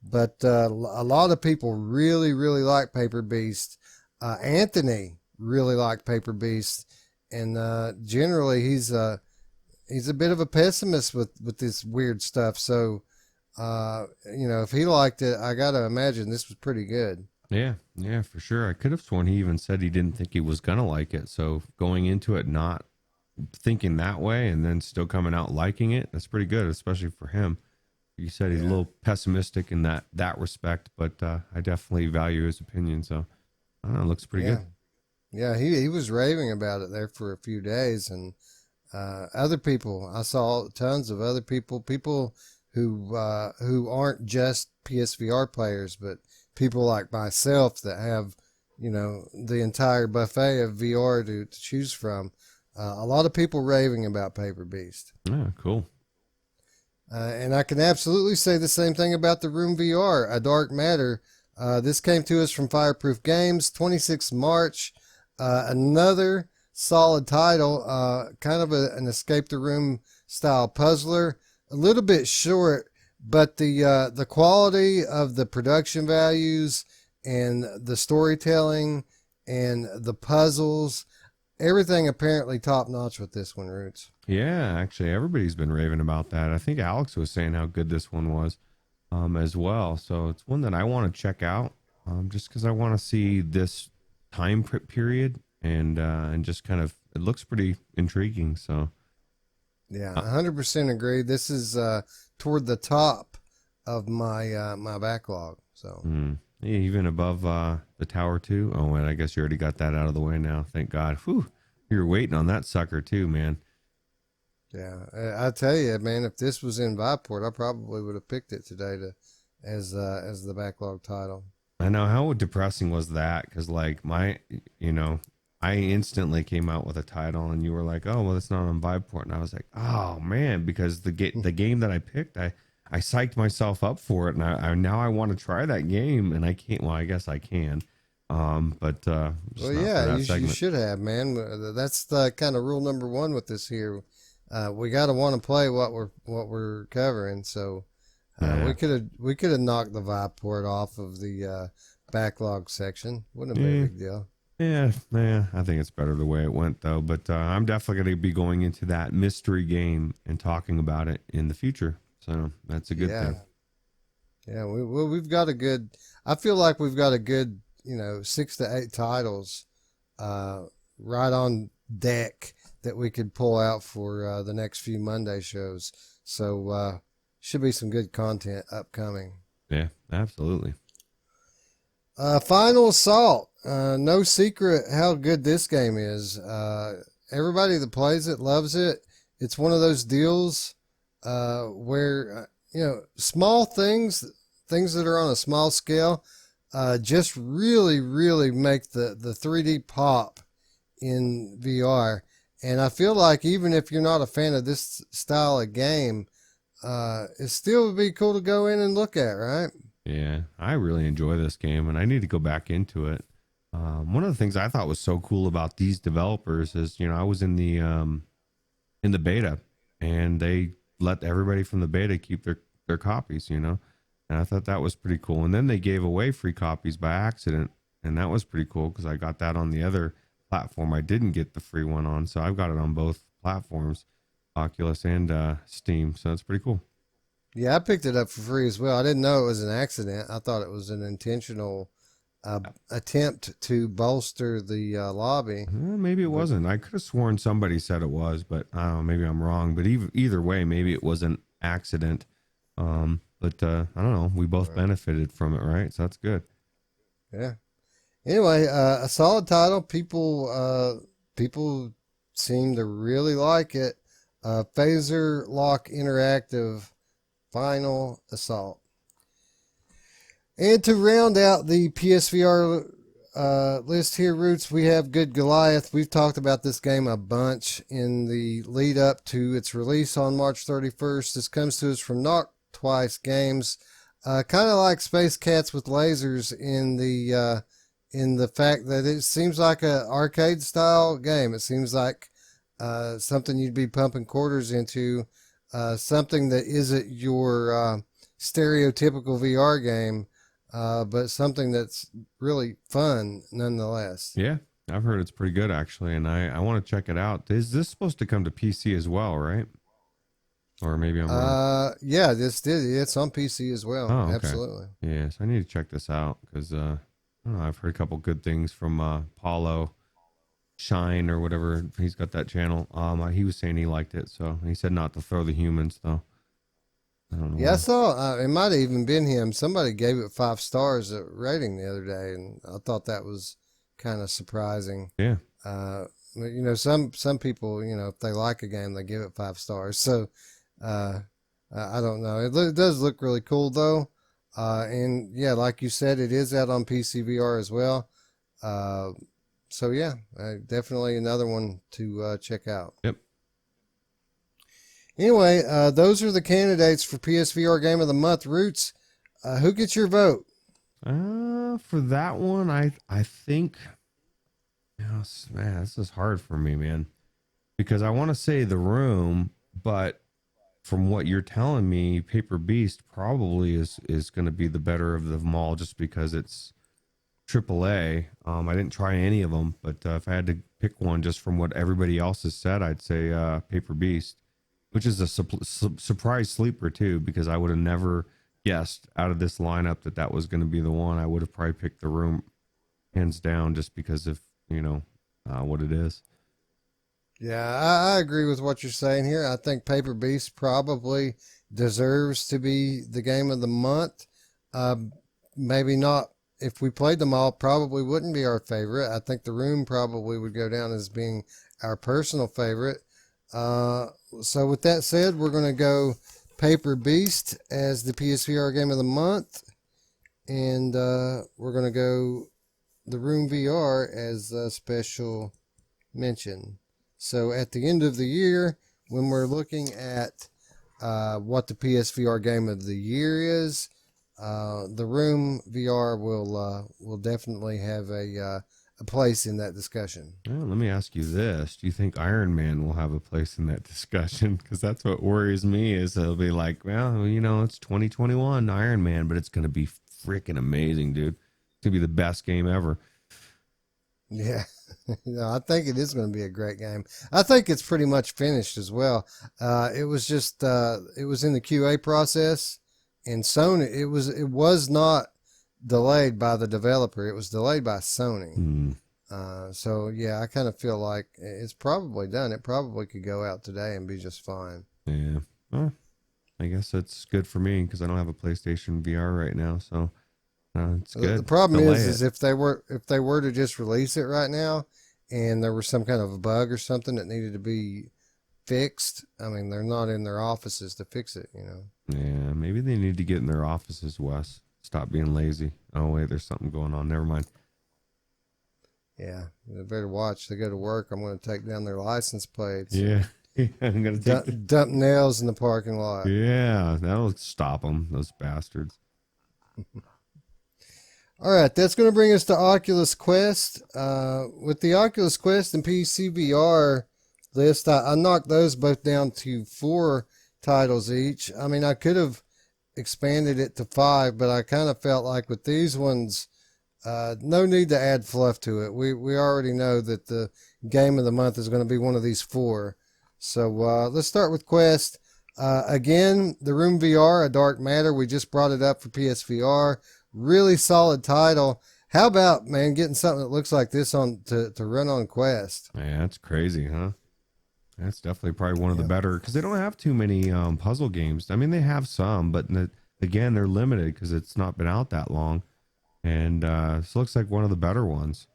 But a lot of people really, really like Paper Beast. Anthony really liked Paper Beast, and generally he's a bit of a pessimist with this weird stuff. So, you know, if he liked it, I got to imagine this was pretty good. Yeah, for sure. I could have sworn he even said he didn't think he was going to like it. So going into it not thinking that way and then still coming out liking it, that's pretty good, especially for him. You said he's a little pessimistic in that respect, but I definitely value his opinion. So I don't know, it looks pretty Yeah. good. Yeah, he was raving about it there for a few days, and other people, I saw tons of other people who aren't just PSVR players, but people like myself that have, the entire buffet of VR to choose from. A lot of people raving about Paper Beast. Yeah, cool. And I can absolutely say the same thing about the Room VR, A Dark Matter. This came to us from Fireproof Games, 26th March. Another solid title, kind of an escape the room style puzzler. A little bit short, but the quality of the production values and the storytelling and the puzzles, everything apparently top notch with this one, Roots. Yeah, actually, everybody's been raving about that. I think Alex was saying how good this one was, as well. So it's one that I want to check out, just because I want to see this time period and just kind of it looks pretty intriguing. So Yeah, uh, 100% agree. This is toward the top of my backlog. So yeah, even above the tower too. Oh, and I guess you already got that out of the way now. Thank God. Whew, you're waiting on that sucker too, man. yeah, I tell you, man, if this was in Viveport, I probably would have picked it today to as the backlog title. I know how depressing was that because like you know, I instantly came out with a title and you were like, oh well, it's not on Viveport, and I was like, oh man, because the game that I picked, I psyched myself up for it, and I now I want to try that game, and I can't. Well, I guess I can, but just Well, not for yeah, that you segment. should have, man. That's the kind of rule number one with this here. We got to want to play what we're covering. So Yeah, we could have knocked the Viveport off of the backlog section. Wouldn't have been a yeah, big deal. yeah. I think it's better the way it went though. But I'm definitely going to be going into that mystery game and talking about it in the future. So that's a good Yeah, thing. yeah. We've got a good. I feel like we've got a good, 6 to 8 titles, uh, right on deck that we could pull out for the next few Monday shows. So should be some good content upcoming. Yeah, absolutely. Final Assault. No secret how good this game is. Everybody that plays it loves it. It's one of those deals where small things that are on a small scale, just really, really make the 3D pop in VR. And I feel like even if you're not a fan of this style of game, it still would be cool to go in and look at, right? Yeah, I really enjoy this game, and I need to go back into it. One of the things I thought was so cool about these developers is, I was in the beta, and they let everybody from the beta keep their copies, and I thought that was pretty cool. And then they gave away free copies by accident, and that was pretty cool because I got that on the other platform. I didn't get the free one on, so I've got it on both platforms, Oculus and Steam. So that's pretty cool. Yeah, I picked it up for free as well. I didn't know it was an accident. I thought it was an intentional attempt to bolster the lobby. Maybe it But wasn't. I could have sworn somebody said it was, but I don't know. Maybe I'm wrong. But either way, maybe it was an accident. But I don't know. We both benefited from it, right? So that's good. yeah. Anyway, a solid title. People seem to really like it. Phaser Lock Interactive Final Assault. And to round out the PSVR list here, Roots, we have Good Goliath. We've talked about this game a bunch in the lead up to its release on March 31st. This comes to us from Not Twice Games. Kind of like Space Cats with lasers in the fact that it seems like a arcade style game. It seems like something you'd be pumping quarters into, something that isn't your stereotypical VR game, but something that's really fun nonetheless. Yeah, I've heard it's pretty good actually, and I want to check it out. Is this supposed to come to PC as well, right? Or maybe I'm wrong. Yeah, it's on PC as well. Oh, okay. Absolutely. Yes, I need to check this out because I don't know, I've heard a couple good things from Paulo Shine or whatever. He's got that channel. He was saying he liked it, so he said not to throw the humans though. I don't know Yeah, I why. saw it might have even been him. Somebody gave it 5 stars rating the other day, and I thought that was kind of surprising. Yeah. You know, some people, you know, if they like a game, they give it 5 stars. So I don't know. It does look really cool though. And yeah, like you said, it is out on PCVR as well. So yeah, definitely another one to check out. Yep. Anyway, those are the candidates for PSVR Game of the Month. Ruuts, who gets your vote? For that one, I think, man, this is hard for me, man, because I want to say The Room, but from what you're telling me, Paper Beast probably is going to be the better of them all, just because it's AAA. I didn't try any of them, but if I had to pick one just from what everybody else has said, I'd say Paper Beast, which is a surprise sleeper too, because I would have never guessed out of this lineup that was going to be the one. I would have probably picked The Room hands down, just because of what it is. Yeah, I agree with what you're saying here. I think Paper Beast probably deserves to be the game of the month. Maybe not. If we played them all, probably wouldn't be our favorite. I think The Room probably would go down as being our personal favorite. So with that said, we're going to go Paper Beast as the PSVR game of the month. And we're going to go The Room VR as a special mention. So at the end of the year, when we're looking at what the PSVR game of the year is, The Room VR will definitely have a place in that discussion. Well, let me ask you this: do you think Iron Man will have a place in that discussion? Because that's what worries me. Is it'll be like, well, it's 2021 Iron Man, but it's going to be freaking amazing, dude. It's going to be the best game ever. Yeah, I think it is going to be a great game. I think it's pretty much finished as well. It was just it was in the QA process, and Sony. It was not delayed by the developer. It was delayed by Sony. So yeah, I kind of feel like it's probably done. It probably could go out today and be just fine. Yeah. Well, I guess that's good for me because I don't have a PlayStation VR right now, so. It's good. The problem is if they were to just release it right now, and there was some kind of a bug or something that needed to be fixed, I mean, they're not in their offices to fix it, Yeah, maybe they need to get in their offices, Wes. Stop being lazy. Oh wait, there's something going on. Never mind. Yeah, they better watch. They go to work. I'm going to take down their license plates. Yeah, I'm going to dump nails in the parking lot. Yeah, that'll stop them. Those bastards. All right, that's going to bring us to Oculus Quest. With the Oculus Quest and PCVR list, I knocked those both down to 4 titles each. I mean, I could have expanded it to 5, but I kind of felt like with these ones, no need to add fluff to it. We already know that the game of the month is going to be one of these 4. So let's start with Quest. Again, The Room VR, A Dark Matter. We just brought it up for PSVR. Really solid title. How about, man, getting something that looks like this on to run on Quest? Yeah, that's crazy, huh? That's definitely probably one of the better, because they don't have too many puzzle games. I mean, they have some, but again, they're limited because it's not been out that long. And this looks like one of the better ones.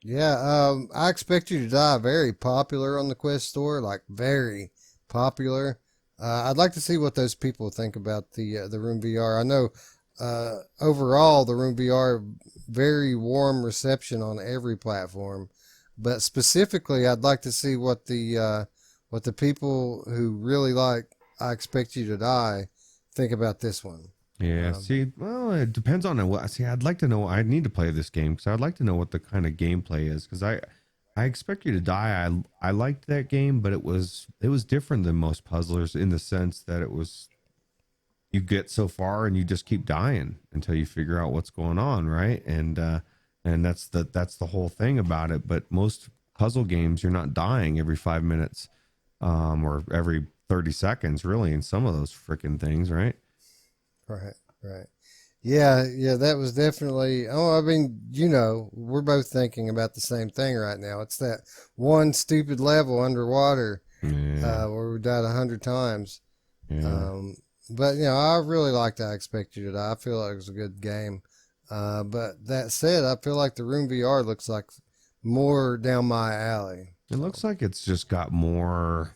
Yeah, I Expect You to Die, very popular on the Quest store, like very popular. I'd like to see what those people think about the Room VR. I know overall the Room VR, very warm reception on every platform, but specifically I'd like to see what the people who really like I Expect You to Die think about this one. Yeah, well, it depends on what. See, I'd like to know. I need to play this game because I'd like to know what the kind of gameplay is. Because I Expect You to Die. I liked that game, but it was different than most puzzlers in the sense that it was, you get so far and you just keep dying until you figure out what's going on, right? And that's the whole thing about it. But most puzzle games, you're not dying every 5 minutes, or every 30 seconds, really, in some of those freaking things, right? Right. Yeah, that was definitely, I mean, we're both thinking about the same thing right now. It's that one stupid level underwater, where we died 100 times. Yeah. But, I really liked I Expect You to Die. I feel like it was a good game. But that said, I feel like the Room VR looks like more down my alley. It So, looks like it's just got more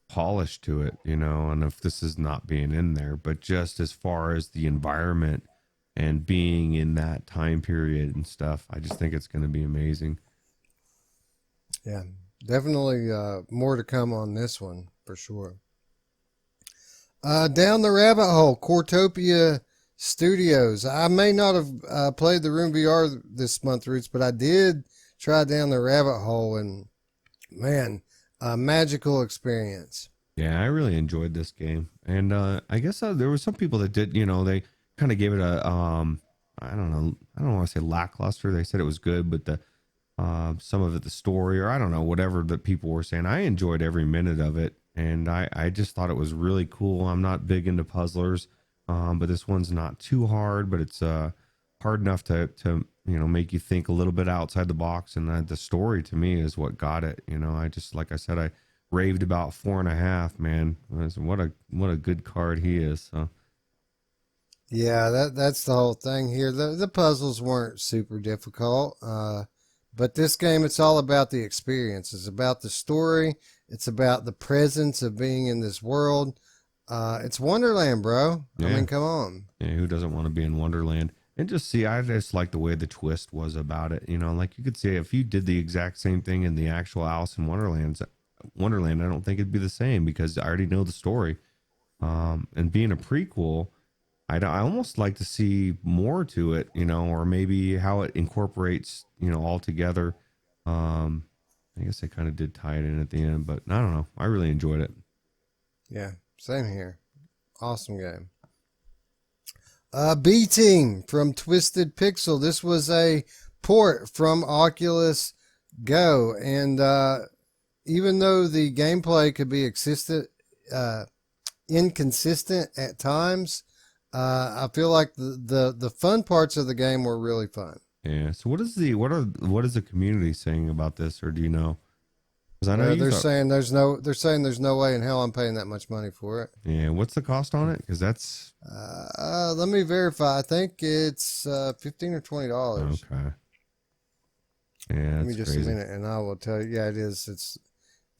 polish to it, you know, and if this is not being in there, but just as far as the environment and being in that time period and stuff, I just think it's going to be amazing. yeah, definitely more to come on this one for sure. Down the rabbit hole, Cortopia Studios. I may not have played the Room VR this month, Roots, but I did try Down the Rabbit Hole, and man, a magical experience. Yeah, I really enjoyed this game, and I guess there were some people that did, you know, they kind of gave it a, I don't know, I don't want to say lackluster. They said it was good, but the some of it, the story, or I don't know, whatever that people were saying, I enjoyed every minute of it, and I just thought it was really cool. I'm not big into puzzlers, but this one's not too hard, but it's hard enough to you know make you think a little bit outside the box, and the story to me is what got it. You know, I just like I said, I raved about 4.5. Man, what a good card he is. So Yeah, that's the whole thing here. The puzzles weren't super difficult, but this game, it's all about the experience. It's about the story. It's about the presence of being in this world. It's Wonderland, bro. I yeah, mean, come on. yeah, who doesn't want to be in Wonderland? And just see, I just like the way the twist was about it. You know, like you could say if you did the exact same thing in the actual Alice in Wonderland, I don't think it'd be the same because I already know the story. And being a prequel, I almost like to see more to it, you know, or maybe how it incorporates, you know, all together. Um, I guess they kind of did tie it in at the end, but I don't know. I really enjoyed it. Yeah, same here. Awesome game. B Team from Twisted Pixel. This was a port from Oculus Go, and even though the gameplay could be inconsistent at times, I feel like the fun parts of the game were really fun. Yeah. So what is the community saying about this, or do you know? Because I know you They're thought, saying there's no way in hell I'm paying that much money for it. yeah. What's the cost on it? Because that's Let me verify. I think it's $15 or $20. okay. Yeah, Give me that's just a crazy. minute, and I will tell you. Yeah, it is. It's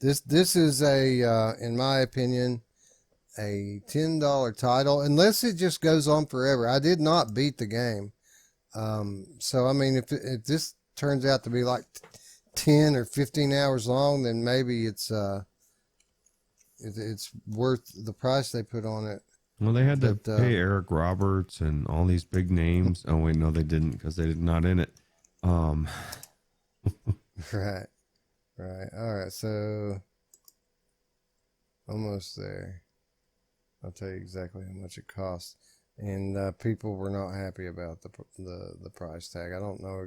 this is a in my opinion a $10 title, unless it just goes on forever. I did not beat the game, so I mean, if this turns out to be like 10 or 15 hours long, then maybe it's worth the price they put on it. Well, they had to But pay Eric Roberts and all these big names. Oh wait, no, they didn't because they're not in it. Um, right, right, all right. So almost there. I'll tell you exactly how much it costs. And people were not happy about the price tag. I don't know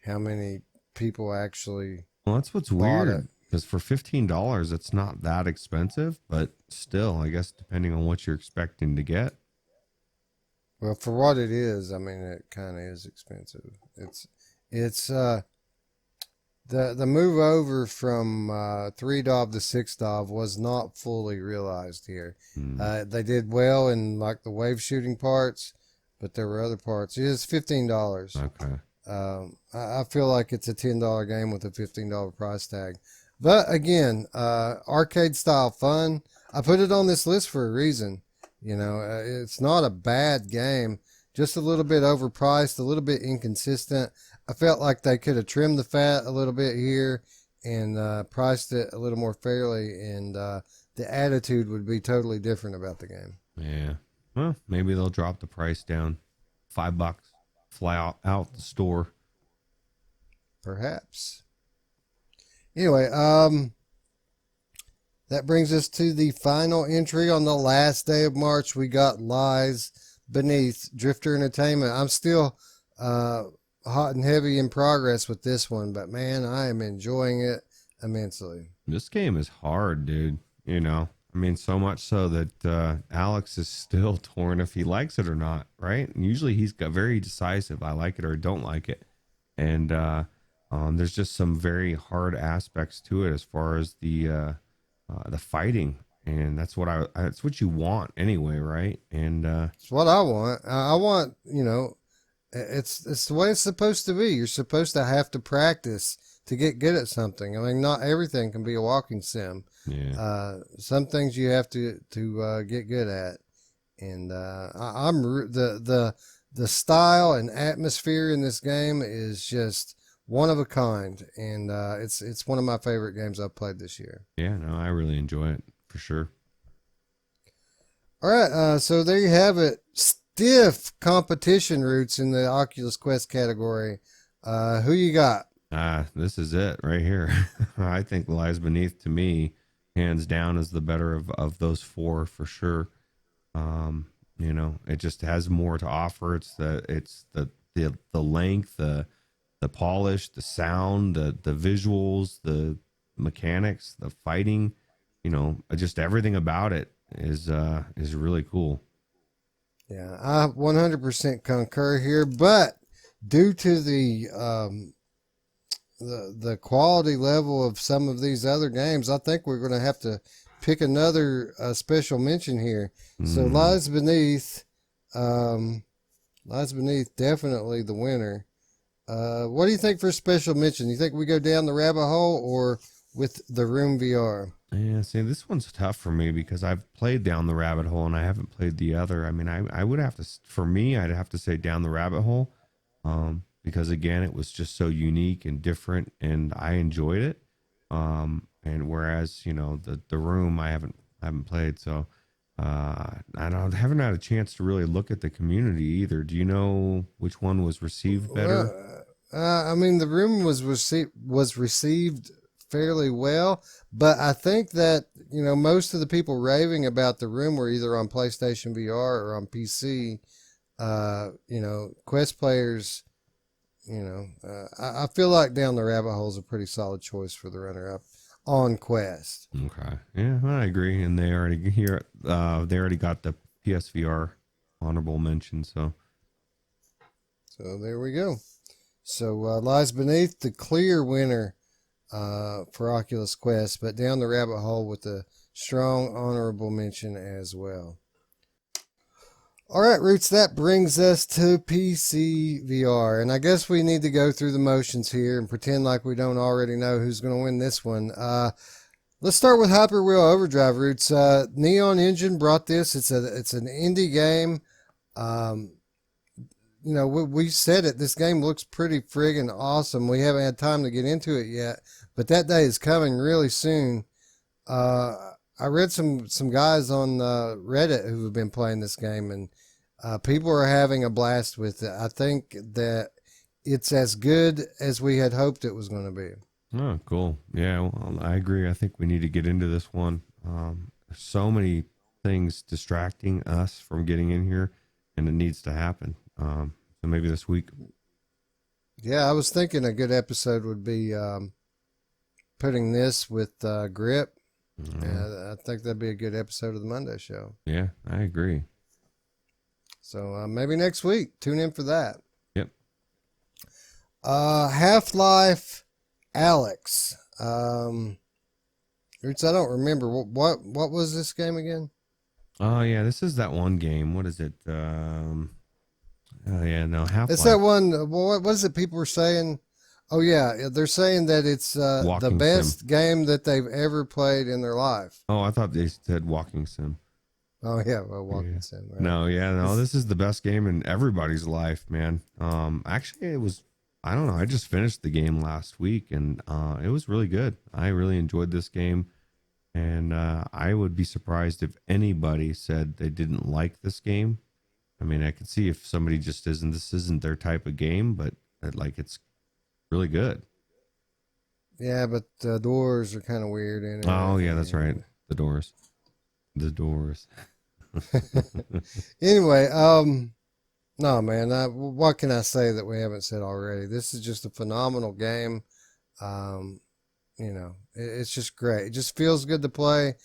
how many people actually well, that's what's bought it. weird because for $15, it's not that expensive, but still, I guess depending on what you're expecting to get. Well, for what it is, I mean, it kind of is expensive. It's the move over from 3 DOV to 6 DOV was not fully realized here. Hmm. They did well in like the wave shooting parts, but there were other parts. It is $15. Okay. I feel like it's a $10 game with a $15 price tag. But again, arcade style fun. I put it on this list for a reason. You know, it's not a bad game, just a little bit overpriced, a little bit inconsistent. I felt like they could have trimmed the fat a little bit here and priced it a little more fairly, and the attitude would be totally different about the game. Yeah. Well, maybe they'll drop the price down. $5. Fly out the store. Perhaps. Anyway, that brings us to the final entry on the last day of March. We got Lies Beneath Drifter Entertainment. I'm still hot and heavy in progress with this one, but man, I am enjoying it immensely. This game is hard, dude. You know, I mean, so much so that Alex is still torn if he likes it or not, right? And usually he's got very decisive. I like it or don't like it. And there's just some very hard aspects to it as far as the fighting, and that's what you want anyway, right? And It's what I want. I want, you know, It's the way it's supposed to be. You're supposed to have to practice to get good at something. I mean, not everything can be a walking sim. Yeah. Some things you have to get good at, and the style and atmosphere in this game is just one of a kind, and it's one of my favorite games I've played this year. Yeah, no, I really enjoy it for sure. All right, so there you have it. Stiff competition Ruuts in the Oculus Quest category. Who you got? This is it right here. I think Lies Beneath, to me, hands down, is the better of those four for sure. You know, it just has more to offer. It's the length, the polish, the sound, the visuals, the mechanics, the fighting, you know, just everything about it is really cool. Yeah, I 100% concur here, but due to the quality level of some of these other games, I think we're going to have to pick another special mention here. So Lies Beneath, definitely the winner. What do you think for special mention? You think we go down the rabbit hole or with the Room VR? Yeah, see, this one's tough for me because I've played Down the Rabbit Hole and I haven't played the other. I mean, I would have to, for me, I'd have to say Down the Rabbit Hole, because again, it was just so unique and different, and I enjoyed it. And whereas, you know, the Room, I haven't played, so haven't had a chance to really look at the community either. Do you know which one was received better? I mean, the Room was received fairly well, but I think that, you know, most of the people raving about the Room were either on PlayStation VR or on PC. You know, Quest players, you know, I feel like Down the Rabbit Hole is a pretty solid choice for the runner-up on Quest. Okay, yeah, I agree, and they already got the PSVR honorable mention, so there we go. So Lies Beneath, the clear winner for Oculus Quest, but Down the Rabbit Hole with a strong honorable mention as well. All right, Ruuts, that brings us to PCVR, and I guess we need to go through the motions here and pretend like we don't already know who's going to win this one. Let's start with Hyperwheel Overdrive, Ruuts. Neon Engine brought this. It's an indie game. You know, we said it. This game looks pretty friggin' awesome. We haven't had time to get into it yet, but that day is coming really soon. I read some guys on Reddit who have been playing this game, and people are having a blast with it. I think that it's as good as we had hoped it was going to be. Oh, cool. Yeah, well, I agree. I think we need to get into this one. There's so many things distracting us from getting in here, and it needs to happen. So maybe this week. Yeah, I was thinking a good episode would be putting this with Grip. I think that'd be a good episode of the Monday show. Yeah, I agree. So maybe next week. Tune in for that. Yep. Half-Life Alex. Roots, I don't remember. What was this game again? Oh, yeah, this is that one game. What is it? Oh, yeah, no, Half-Life. It's that one. What is it people were saying? Oh, yeah. They're saying that it's the best game that they've ever played in their life. Oh, I thought they said Walking Sim. Oh, yeah. Well, Walking Sim. Right? No, this is the best game in everybody's life, man. Actually, it was, I don't know. I just finished the game last week, and it was really good. I really enjoyed this game, and I would be surprised if anybody said they didn't like this game. I mean, I could see if somebody just this isn't their type of game, but it's really good. Yeah, but the doors are kind of weird in it. Oh, yeah, that's right. The doors. Anyway, no, man, what can I say that we haven't said already? This is just a phenomenal game. You know, it's just great. It just feels good to play.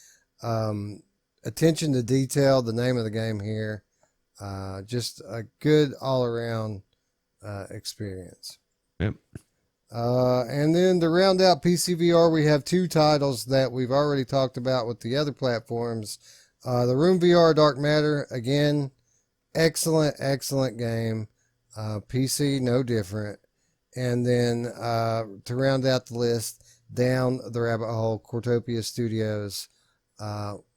Attention to detail, the name of the game here. Just a good all-around experience. Yep. And then to round out PCVR, we have two titles that we've already talked about with the other platforms. The Room VR Dark Matter, again, excellent game. PC no different, and then to round out the list, down the rabbit hole, Cortopia Studios,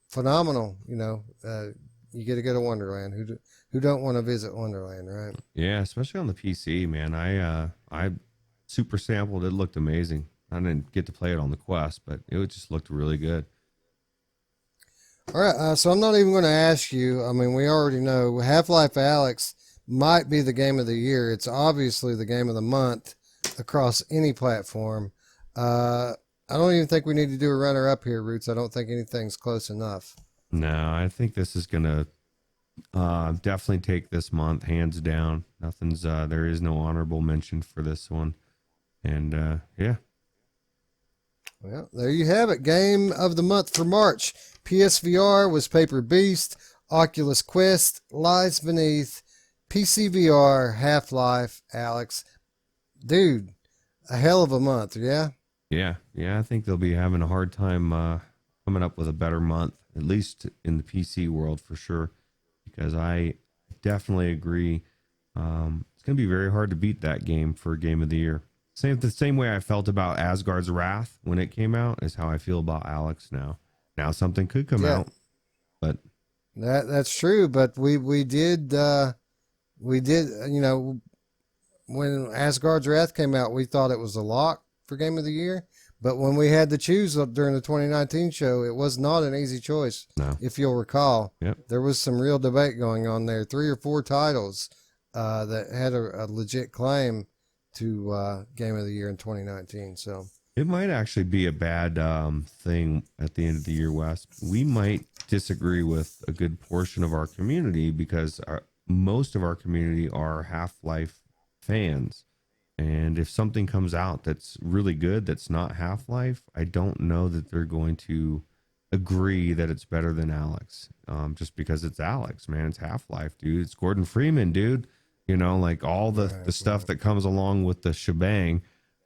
phenomenal. You get to go to Wonderland. Who don't want to visit Wonderland, right? Yeah, especially on the PC, man. I super sampled. It looked amazing. I didn't get to play it on the Quest, but it just looked really good. All right, so I'm not even going to ask you. I mean, we already know Half-Life Alyx might be the game of the year. It's obviously the game of the month across any platform. I don't even think we need to do a runner-up here, Ruuts. I don't think anything's close enough. No, I think this is gonna definitely take this month, hands down. Nothing's there is no honorable mention for this one, and yeah. Well, there you have it. Game of the month for March. PSVR was Paper Beast. Oculus Quest lies beneath. PCVR Half-Life Alyx. Dude, a hell of a month, yeah? Yeah, I think they'll be having a hard time coming up with a better month, at least in the PC world for sure, because I definitely agree. It's going to be very hard to beat that game for Game of the Year. The same way I felt about Asgard's Wrath when it came out is how I feel about Alyx now. Now something could come out, but that's true. But we did when Asgard's Wrath came out, we thought it was a lock for Game of the Year. But when we had to choose during the 2019 show, it was not an easy choice. No. If you'll recall, Yep. There was some real debate going on there. 3 or 4 titles that had a legit claim to Game of the Year in 2019. So it might actually be a bad thing at the end of the year, Wes. We might disagree with a good portion of our community because most of our community are Half-Life fans. And if something comes out that's really good that's not Half-Life, I don't know that they're going to agree that it's better than Alyx. Just because it's Alyx, man. It's Half-Life, dude. It's Gordon Freeman, dude. Like all the stuff that comes along with the shebang.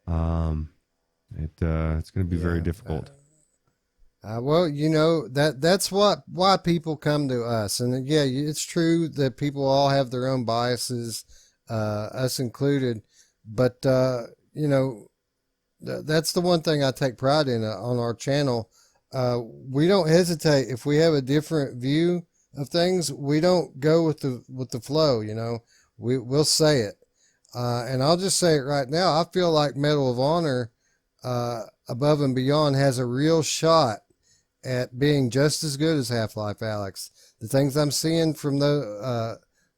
It's going to be very difficult. Well, that's why people come to us, and yeah, it's true that people all have their own biases, us included. But that's the one thing I take pride in on our channel. We don't hesitate if we have a different view of things. We don't go with the flow. We'll say it, and I'll just say it right now. I feel like Medal of Honor, Above and Beyond, has a real shot at being just as good as Half-Life Alyx. The things I'm seeing from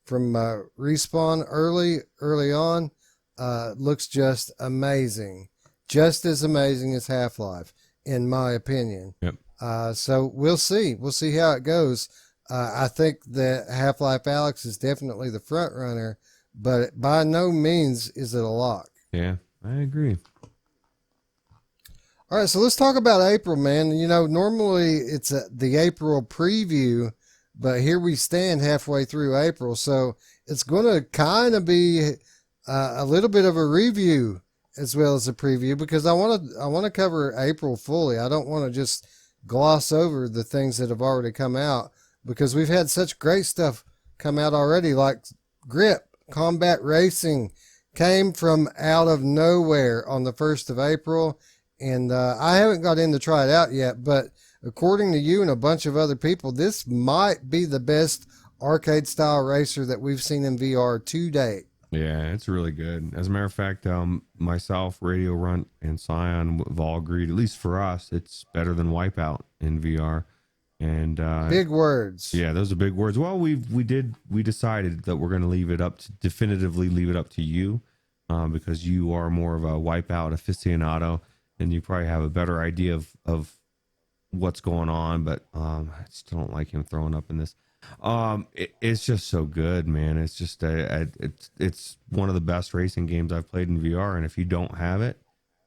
Respawn early on. Looks just amazing, just as amazing as Half-Life, in my opinion. Yep. So we'll see how it goes. I think that Half-Life Alyx is definitely the front runner, but by no means is it a lock. Yeah, I agree. All right, so let's talk about April, man. Normally it's the April preview, but here we stand halfway through April, so it's going to kind of be a little bit of a review as well as a preview, because I want to cover April fully. I don't want to just gloss over the things that have already come out, because we've had such great stuff come out already, like Grip Combat Racing came from out of nowhere on the 1st of April, and I haven't got in to try it out yet, but according to you and a bunch of other people, this might be the best arcade style racer that we've seen in VR to date. Yeah, it's really good. As a matter of fact, myself, Radio Runt, and Scion have all agreed, at least for us, it's better than Wipeout in VR. And big words. Yeah, those are big words. Well, we decided that we're going to definitively leave it up to you, because you are more of a Wipeout aficionado, and you probably have a better idea of what's going on. But I still don't like him throwing up in this. It's just so good, man. It's just it's one of the best racing games I've played in VR, and if you don't have it,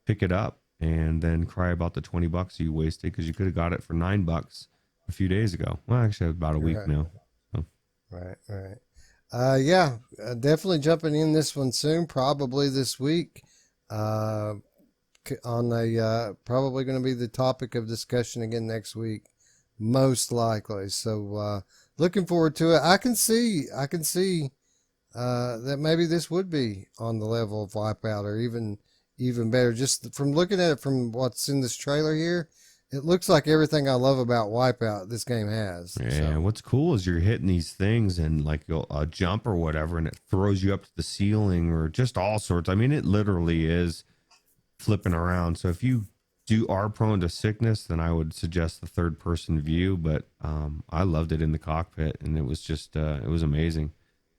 pick it up and then cry about the $20 you wasted, because you could have got it for $9 a few days ago. Well, actually about a week now. So. Right. Yeah, definitely jumping in this one soon, probably this week. On probably going to be the topic of discussion again next week, most likely. So looking forward to it. I can see that maybe this would be on the level of Wipeout or even better. Just from looking at it from what's in this trailer here, it looks like everything I love about Wipeout this game has. Yeah, So, what's cool is you're hitting these things and like you'll jump or whatever, and it throws you up to the ceiling or just all sorts. I mean, it literally is flipping around. So if you are prone to sickness, then I would suggest the third person view. But I loved it in the cockpit, and it was just it was amazing.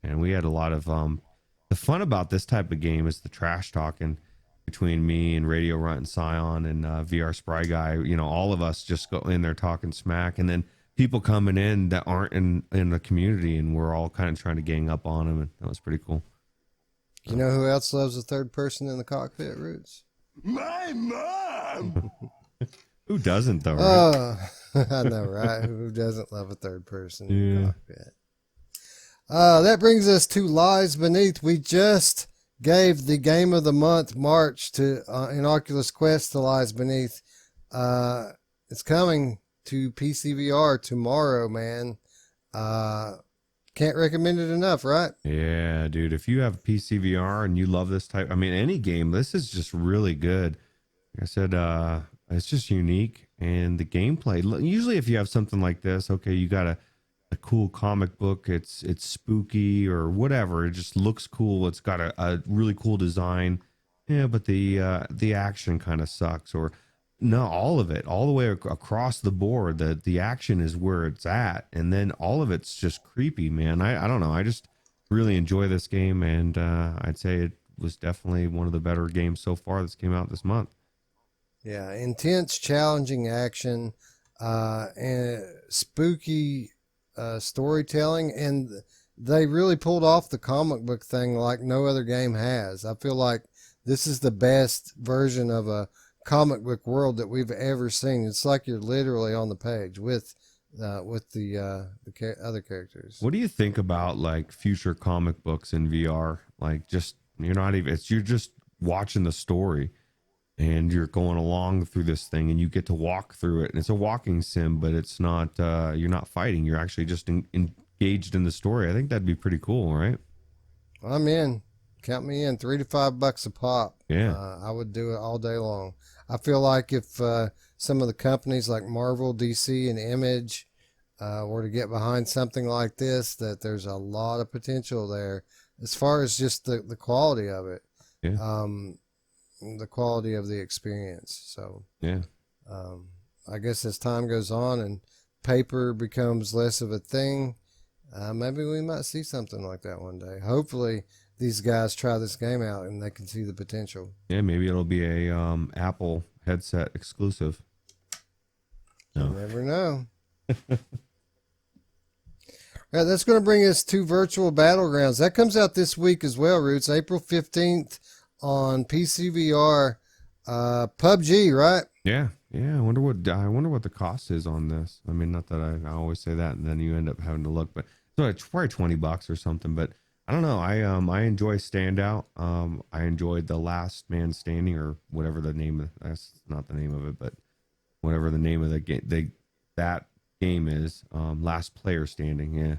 And we had a lot of the fun about this type of game is the trash talking between me and Radio Runt and Scion and VR Spry Guy. You know, all of us just go in there talking smack, and then people coming in that aren't in the community, and we're all kind of trying to gang up on them, and that was pretty cool. you know who else loves a third person in the cockpit, Roots? My mom! Who doesn't though? Right? I know, right? Who doesn't love a third person in Yeah. the cockpit? That brings us to Lies Beneath. We just gave the Game of the Month March to in Oculus Quest to Lies Beneath. It's coming to PCVR tomorrow, man. Can't recommend it enough, right? Yeah, dude. If you have PCVR and you love this type, I mean, any game, this is just really good. Like I said, it's just unique, and the gameplay. Usually, if you have something like this, okay, you got a cool comic book. It's spooky or whatever. It just looks cool. It's got a really cool design. Yeah, but the action kind of sucks. Or no, all of it, all the way across the board. The action is where it's at, and then all of it's just creepy, man. I don't know. I just really enjoy this game, and I'd say it was definitely one of the better games so far that's came out this month. Yeah, intense, challenging action, and spooky storytelling, and they really pulled off the comic book thing like no other game has. I feel like this is the best version of a comic book world that we've ever seen. It's like you're literally on the page with the other characters. What do you think about like future comic books in VR? Like, just you're just watching the story, and you're going along through this thing, and you get to walk through it, and it's a walking sim, but it's not you're not fighting, you're actually just engaged in the story. I think that'd be pretty cool, right? I'm in. Count me in. $3 to $5 a pop. Yeah. I would do it all day long. I feel like if some of the companies like Marvel, DC, and Image were to get behind something like this, that there's a lot of potential there as far as just the quality of it. Yeah. The quality of the experience. So Yeah. I guess as time goes on and paper becomes less of a thing, maybe we might see something like that one day. Hopefully these guys try this game out and they can see the potential. Yeah, maybe it'll be a Apple headset exclusive. You No. never know. All right, that's going to bring us to Virtual Battlegrounds. That comes out this week as well, Roots. April 15th on PCVR. PUBG, right? Yeah. I wonder what the cost is on this. I mean, not that I always say that, and then you end up having to look, but so it's probably $20 or something. But I don't know. I enjoy Standout. I enjoyed the Last Man Standing, or whatever the name of, that's not the name of it, but whatever the name of the game that game is. Last Player Standing. Yeah, I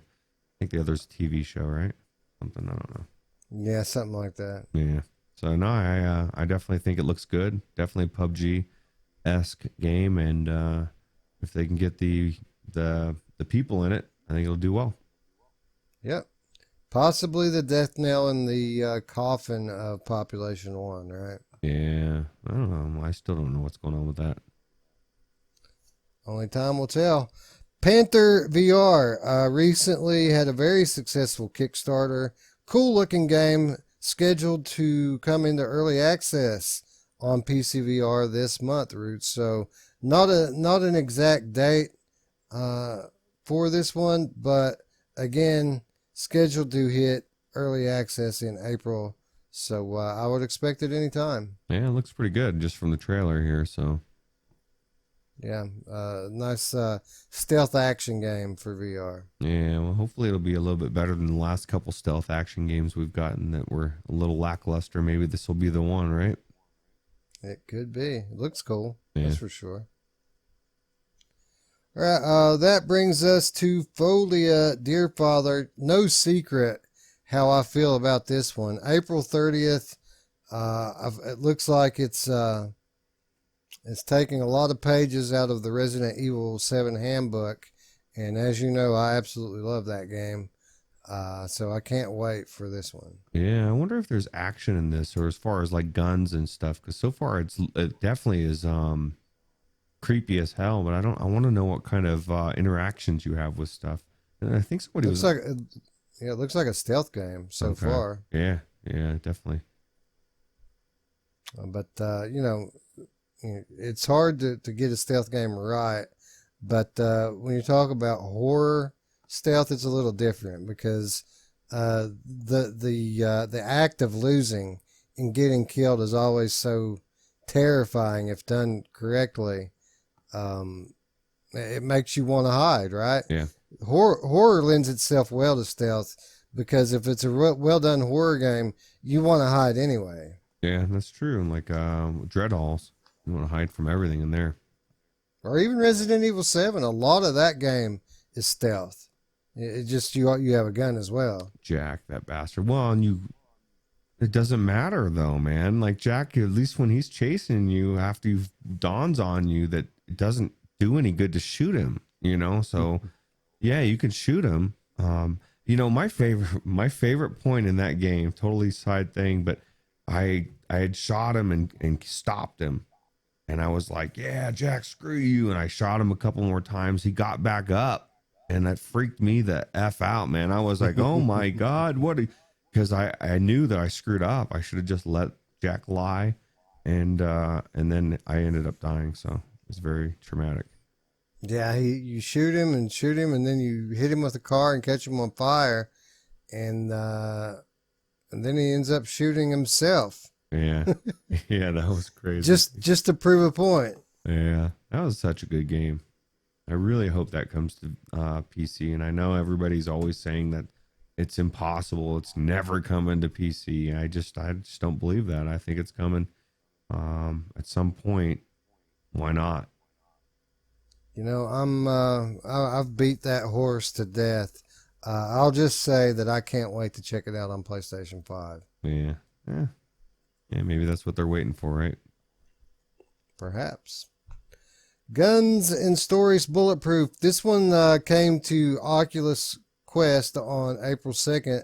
think the other's a TV show, right? Something, I don't know. Yeah, something like that. Yeah. So no, I definitely think it looks good. Definitely PUBG-esque game, and if they can get the people in it, I think it'll do well. Yep. Possibly the death knell in the coffin of Population 1, right? Yeah, I don't know. I still don't know what's going on with that. Only time will tell. Panther VR recently had a very successful Kickstarter. Cool looking game, scheduled to come into early access on PCVR this month, Roots. So not an exact date for this one, but again, scheduled to hit early access in April. So I would expect it anytime. Yeah, it looks pretty good just from the trailer here. So yeah, nice stealth action game for VR. yeah, well, hopefully it'll be a little bit better than the last couple stealth action games we've gotten that were a little lackluster. Maybe this will be the one, right? It could be. It looks cool. Yeah. That's for sure. All right, that brings us to Folia. Dear Father, no secret how I feel about this one. April 30th. It looks like it's taking a lot of pages out of the Resident Evil 7 handbook, and as you know, I absolutely love that game. So I can't wait for this one. Yeah, I wonder if there's action in this, or as far as like guns and stuff. Because so far, it definitely is creepy as hell. But I want to know what kind of interactions you have with stuff. And I think somebody Looks was like, yeah, it looks like a stealth game so far. Yeah, definitely. But it's hard to get a stealth game right. But when you talk about horror stealth, it's a little different because the act of losing and getting killed is always so terrifying if done correctly. It makes you want to hide, right? Yeah. Horror lends itself well to stealth because if it's a well done horror game, you want to hide anyway. Yeah, that's true. And like Dread Halls, you want to hide from everything in there. Or even Resident Evil 7, a lot of that game is stealth. It just you have a gun as well. Jack, that bastard. Well, and it doesn't matter though, man. Like Jack, at least when he's chasing you, after you dawns on you that it doesn't do any good to shoot him, So yeah, you can shoot him. My favorite point in that game, totally side thing, but I had shot him and stopped him. And I was like, yeah, Jack, screw you. And I shot him a couple more times. He got back up, and that freaked me the F out, man. I was like, oh my God, because I knew that I screwed up. I should have just let Jack lie. And then I ended up dying. So it's very traumatic. Yeah, you shoot him, and then you hit him with a car and catch him on fire. And then he ends up shooting himself. Yeah. Yeah, that was crazy. Just to prove a point. Yeah, that was such a good game. I really hope that comes to PC. And I know everybody's always saying that it's impossible. It's never coming to PC. I just don't believe that. I think it's coming at some point. Why not? I've beat that horse to death. I'll just say that I can't wait to check it out on PlayStation 5. Yeah. Yeah, maybe that's what they're waiting for, right? Perhaps. Guns and Stories Bulletproof. This one came to Oculus Quest on April 2nd.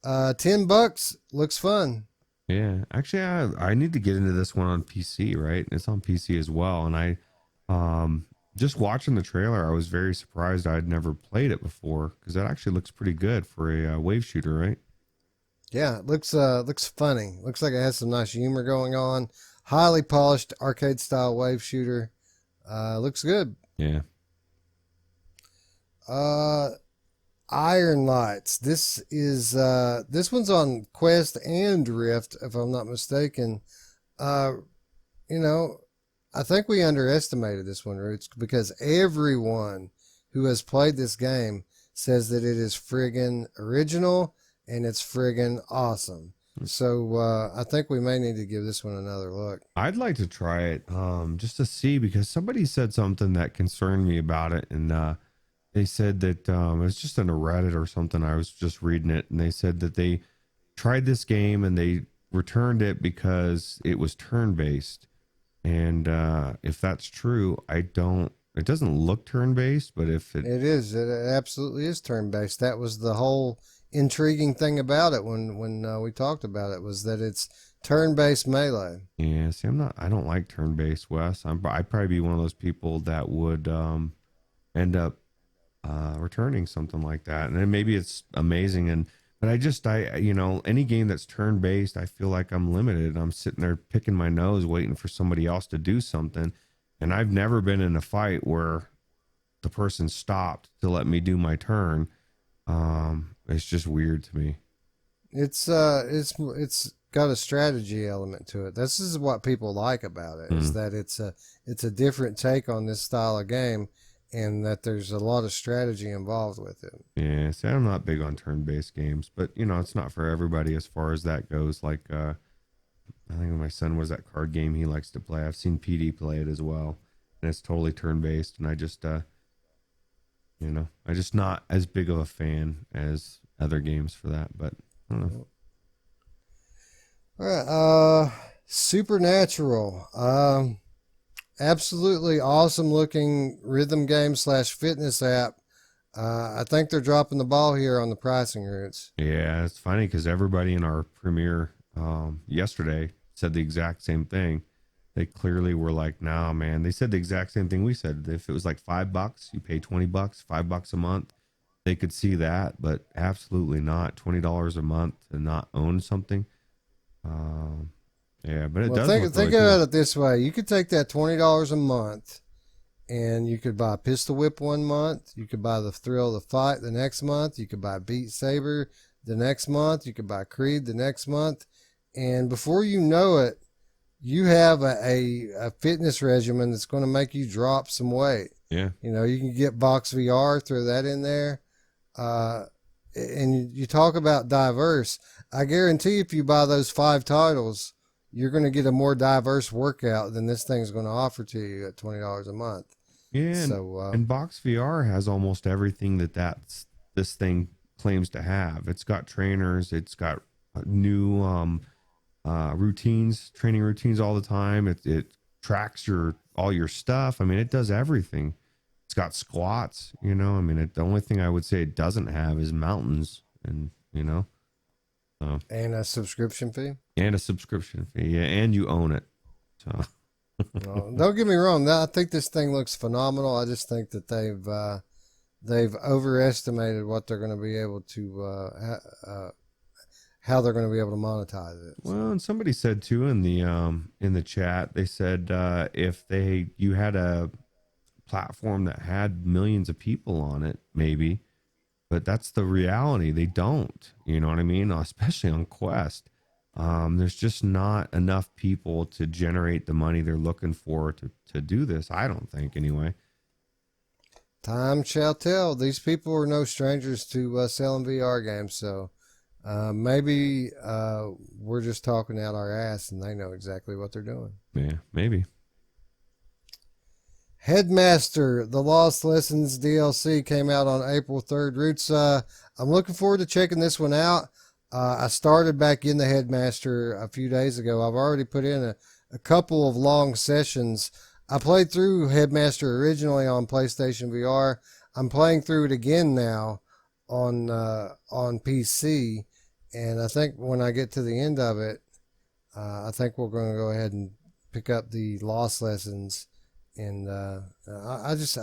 $10. Looks fun. Yeah. Actually, I need to get into this one on PC, right? It's on PC as well. And I just watching the trailer, I was very surprised I'd never played it before because it actually looks pretty good for a wave shooter, right? Yeah, it looks funny. Looks like it has some nice humor going on. Highly polished arcade style wave shooter. Looks good. Yeah. Iron Lights. This one's on Quest and Rift, if I'm not mistaken. I think we underestimated this one, Ruuts, because everyone who has played this game says that it is friggin' original and it's friggin' awesome. So I think we may need to give this one another look. I'd like to try it just to see, because somebody said something that concerned me about it, and they said that it was just on a Reddit or something. I was just reading it, and they said that they tried this game and they returned it because it was turn-based. And if that's true, it doesn't look turn-based, but if it is, it absolutely is turn-based. That was the whole intriguing thing about it when we talked about it, was that it's turn-based melee. Yeah, see, I don't like turn-based, Wes. I'd probably be one of those people that would end up returning something like that. And then maybe it's amazing, but any game that's turn-based, I feel like I'm limited. I'm sitting there picking my nose waiting for somebody else to do something, and I've never been in a fight where the person stopped to let me do my turn. It's just weird to me. It's got a strategy element to it. This is what people like about it, is that it's a different take on this style of game, and that there's a lot of strategy involved with it. Yeah, see, I'm not big on turn-based games, but it's not for everybody as far as that goes. Like I think when my son was that card game he likes to play, I've seen PD play it as well, and it's totally turn-based, and I just I'm just not as big of a fan as other games for that. But I don't know. All right. Supernatural. Absolutely awesome looking rhythm game / fitness app. I think they're dropping the ball here on the pricing routes. Yeah, it's funny because everybody in our premiere yesterday said the exact same thing. They clearly were like, "Nah, man." They said the exact same thing we said. If it was like $5, you pay $20, $5 a month. They could see that, but absolutely not. $20 a month to not own something. Um, yeah, but it Well, does look think really about cool. it this way: you could take that $20 a month, and you could buy Pistol Whip one month. You could buy the Thrill of the Fight the next month. You could buy Beat Saber the next month. You could buy Creed the next month, and before you know it, you have a fitness regimen that's going to make you drop some weight. Yeah, You know, you can get Box VR, throw that in there. Uh, and you talk about diverse. I guarantee if you buy those 5 titles, you're going to get a more diverse workout than this thing's going to offer to you at $20 a month. yeah, So, and Box VR has almost everything that's this thing claims to have. It's got trainers. It's got new routines, training routines all the time. It tracks all your stuff. I mean, it does everything. It's got squats. You know, I mean, the only thing I would say it doesn't have is mountains, and so and a subscription fee. and a subscription fee. Yeah, and you own it. So Don't get me wrong. I think this thing looks phenomenal. I just think that they've overestimated what they're going to be able to how they're going to be able to monetize it. well, and somebody said too in the chat, they said if you had a platform that had millions of people on it, maybe, but that's the reality. They don't, you know what I mean? Especially on Quest. There's just not enough people to generate the money they're looking for to do this. I don't think, anyway. Time shall tell. These people are no strangers to selling VR games, so maybe we're just talking out our ass and they know exactly what they're doing. Yeah, maybe. Headmaster, the Lost Lessons DLC came out on April 3rd. Ruuts, I'm looking forward to checking this one out. I started back in the Headmaster a few days ago. I've already put in a couple of long sessions. I played through Headmaster originally on PlayStation VR. I'm playing through it again now on PC, and I think when I get to the end of it, I think we're going to go ahead and pick up the Lost Lessons. And I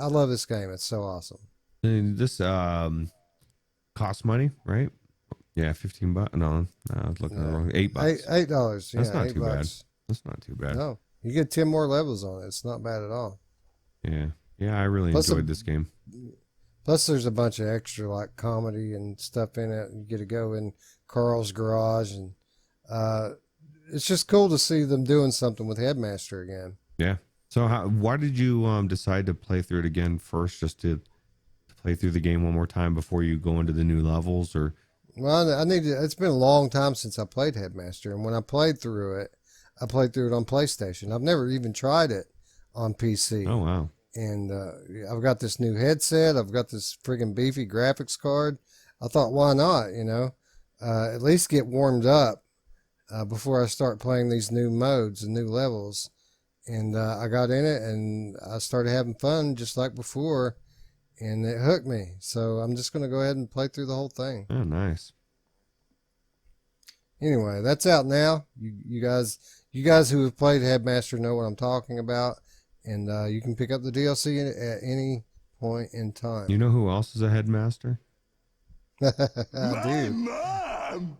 love this game. It's so awesome. And this costs money, right? Yeah, $15. No, I was looking at the wrong. $8. $8. Yeah, That's not too bad. $8. That's not too bad. No, you get 10 more levels on it. It's not bad at all. Yeah, I really Plus enjoyed this game. Plus, there's a bunch of extra like comedy and stuff in it. You get to go in Carl's garage, and it's just cool to see them doing something with Headmaster again. Yeah. So why did you decide to play through it again first, just to play through the game one more time before you go into the new levels? Or Well, I need to. It's been a long time since I played Headmaster, and when I played through it on PlayStation. I've never even tried it on PC. oh wow, And I've got this new headset. I've got this friggin' beefy graphics card. I thought, why not? At least get warmed up before I start playing these new modes and new levels. And I got in it, and I started having fun just like before, and it hooked me. So I'm just going to go ahead and play through the whole thing. oh nice. Anyway, that's out now. You guys who have played Headmaster know what I'm talking about, and you can pick up the DLC at any point in time. You know who else is a headmaster? I My do. mom!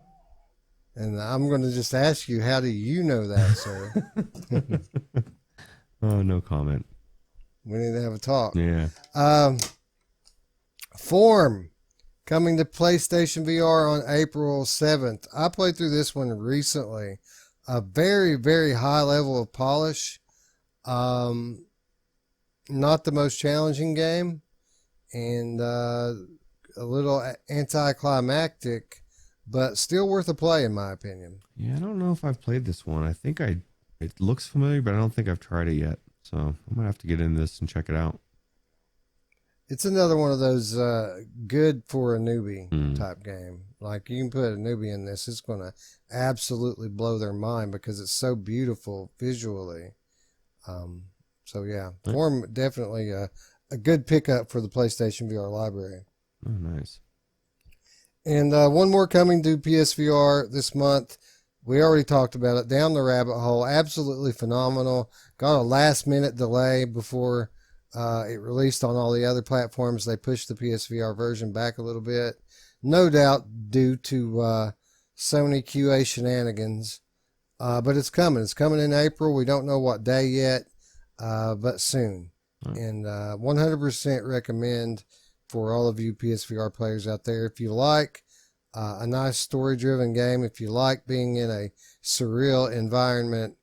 And I'm going to just ask you, how do you know that, sir? Oh, no comment. We need to have a talk. Yeah. Form coming to PlayStation VR on April 7th. I played through this one recently. A very, very high level of polish. Not the most challenging game, and a little anticlimactic, but still worth a play in my opinion. Yeah, I don't know if I've played this one. I think it looks familiar, but I don't think I've tried it yet. So I might have to get into this and check it out. It's another one of those good for a newbie Mm. type game. Like you can put a newbie in this, it's going to absolutely blow their mind because it's so beautiful visually. So yeah, Form definitely a good pickup for the PlayStation VR library. Oh, nice. And one more coming to PSVR this month. We already talked about it. Down the Rabbit Hole, absolutely phenomenal. Got a last minute delay before it released on all the other platforms. They pushed the PSVR version back a little bit, no doubt due to Sony QA shenanigans. But it's coming. It's coming in April. We don't know what day yet, but soon. And 100% recommend for all of you PSVR players out there. If you like a nice story-driven game, if you like being in a surreal environment,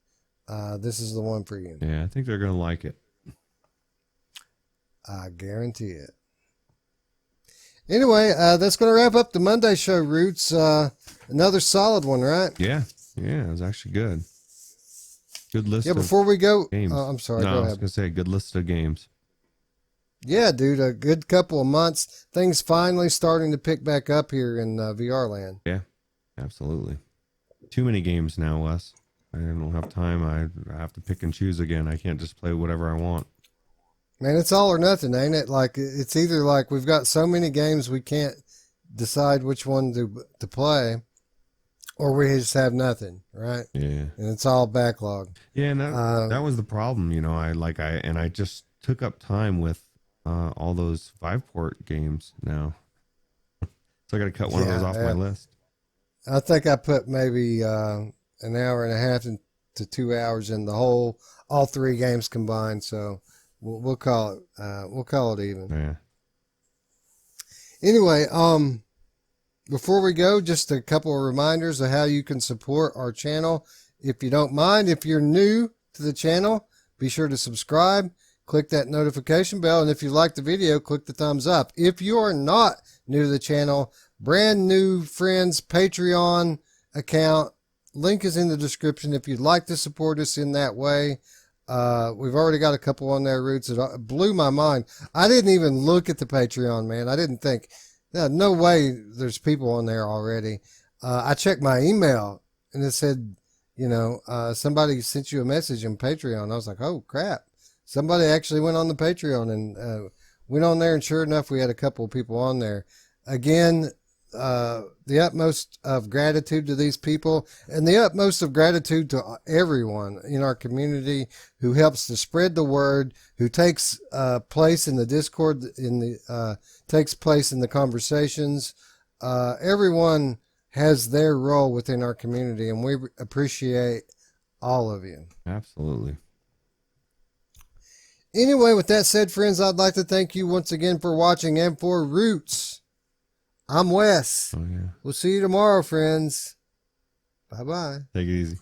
this is the one for you. Yeah, I think they're going to like it. I guarantee it. Anyway, that's going to wrap up the Monday show, Ruuts. Another solid one, right? Yeah, it was actually good. Good list. Yeah, before we go, games. I'm sorry, No, go I was ahead. going to say good list of games. Yeah, dude, a good couple of months. Things finally starting to pick back up here in VR land. Yeah, absolutely. Too many games now, Wes. I don't have time. I have to pick and choose again. I can't just play whatever I want. Man, it's all or nothing, ain't it? Like it's either like we've got so many games we can't decide which one to play, or we just have nothing, right? Yeah. And it's all backlog. Yeah, and that was the problem, you know. I just took up time with all those Viveport games now, so I got to cut one of those off my list. I think I put maybe an hour and a half to 2 hours in all three games combined. So we'll call it even. Yeah. Anyway, before we go, just a couple of reminders of how you can support our channel. If you don't mind, if you're new to the channel, be sure to subscribe, click that notification bell, and if you like the video, click the thumbs up. If you are not new to the channel, brand new friends Patreon account, link is in the description if you'd like to support us in that way. We've already got a couple on there, Ruuts. It blew my mind. I didn't even look at the Patreon, man. I didn't think, no way there's people on there already. I checked my email and it said, somebody sent you a message on Patreon. I was like, oh crap. Somebody actually went on the Patreon and went on there, and sure enough, we had a couple of people on there. Again, the utmost of gratitude to these people, and the utmost of gratitude to everyone in our community who helps to spread the word, who takes place in the Discord, takes place in the conversations. Everyone has their role within our community, and we appreciate all of you. Absolutely. Anyway, with that said, friends, I'd like to thank you once again for watching and for Ruuts. I'm Wes. Oh, yeah. We'll see you tomorrow, friends. Bye-bye. Take it easy.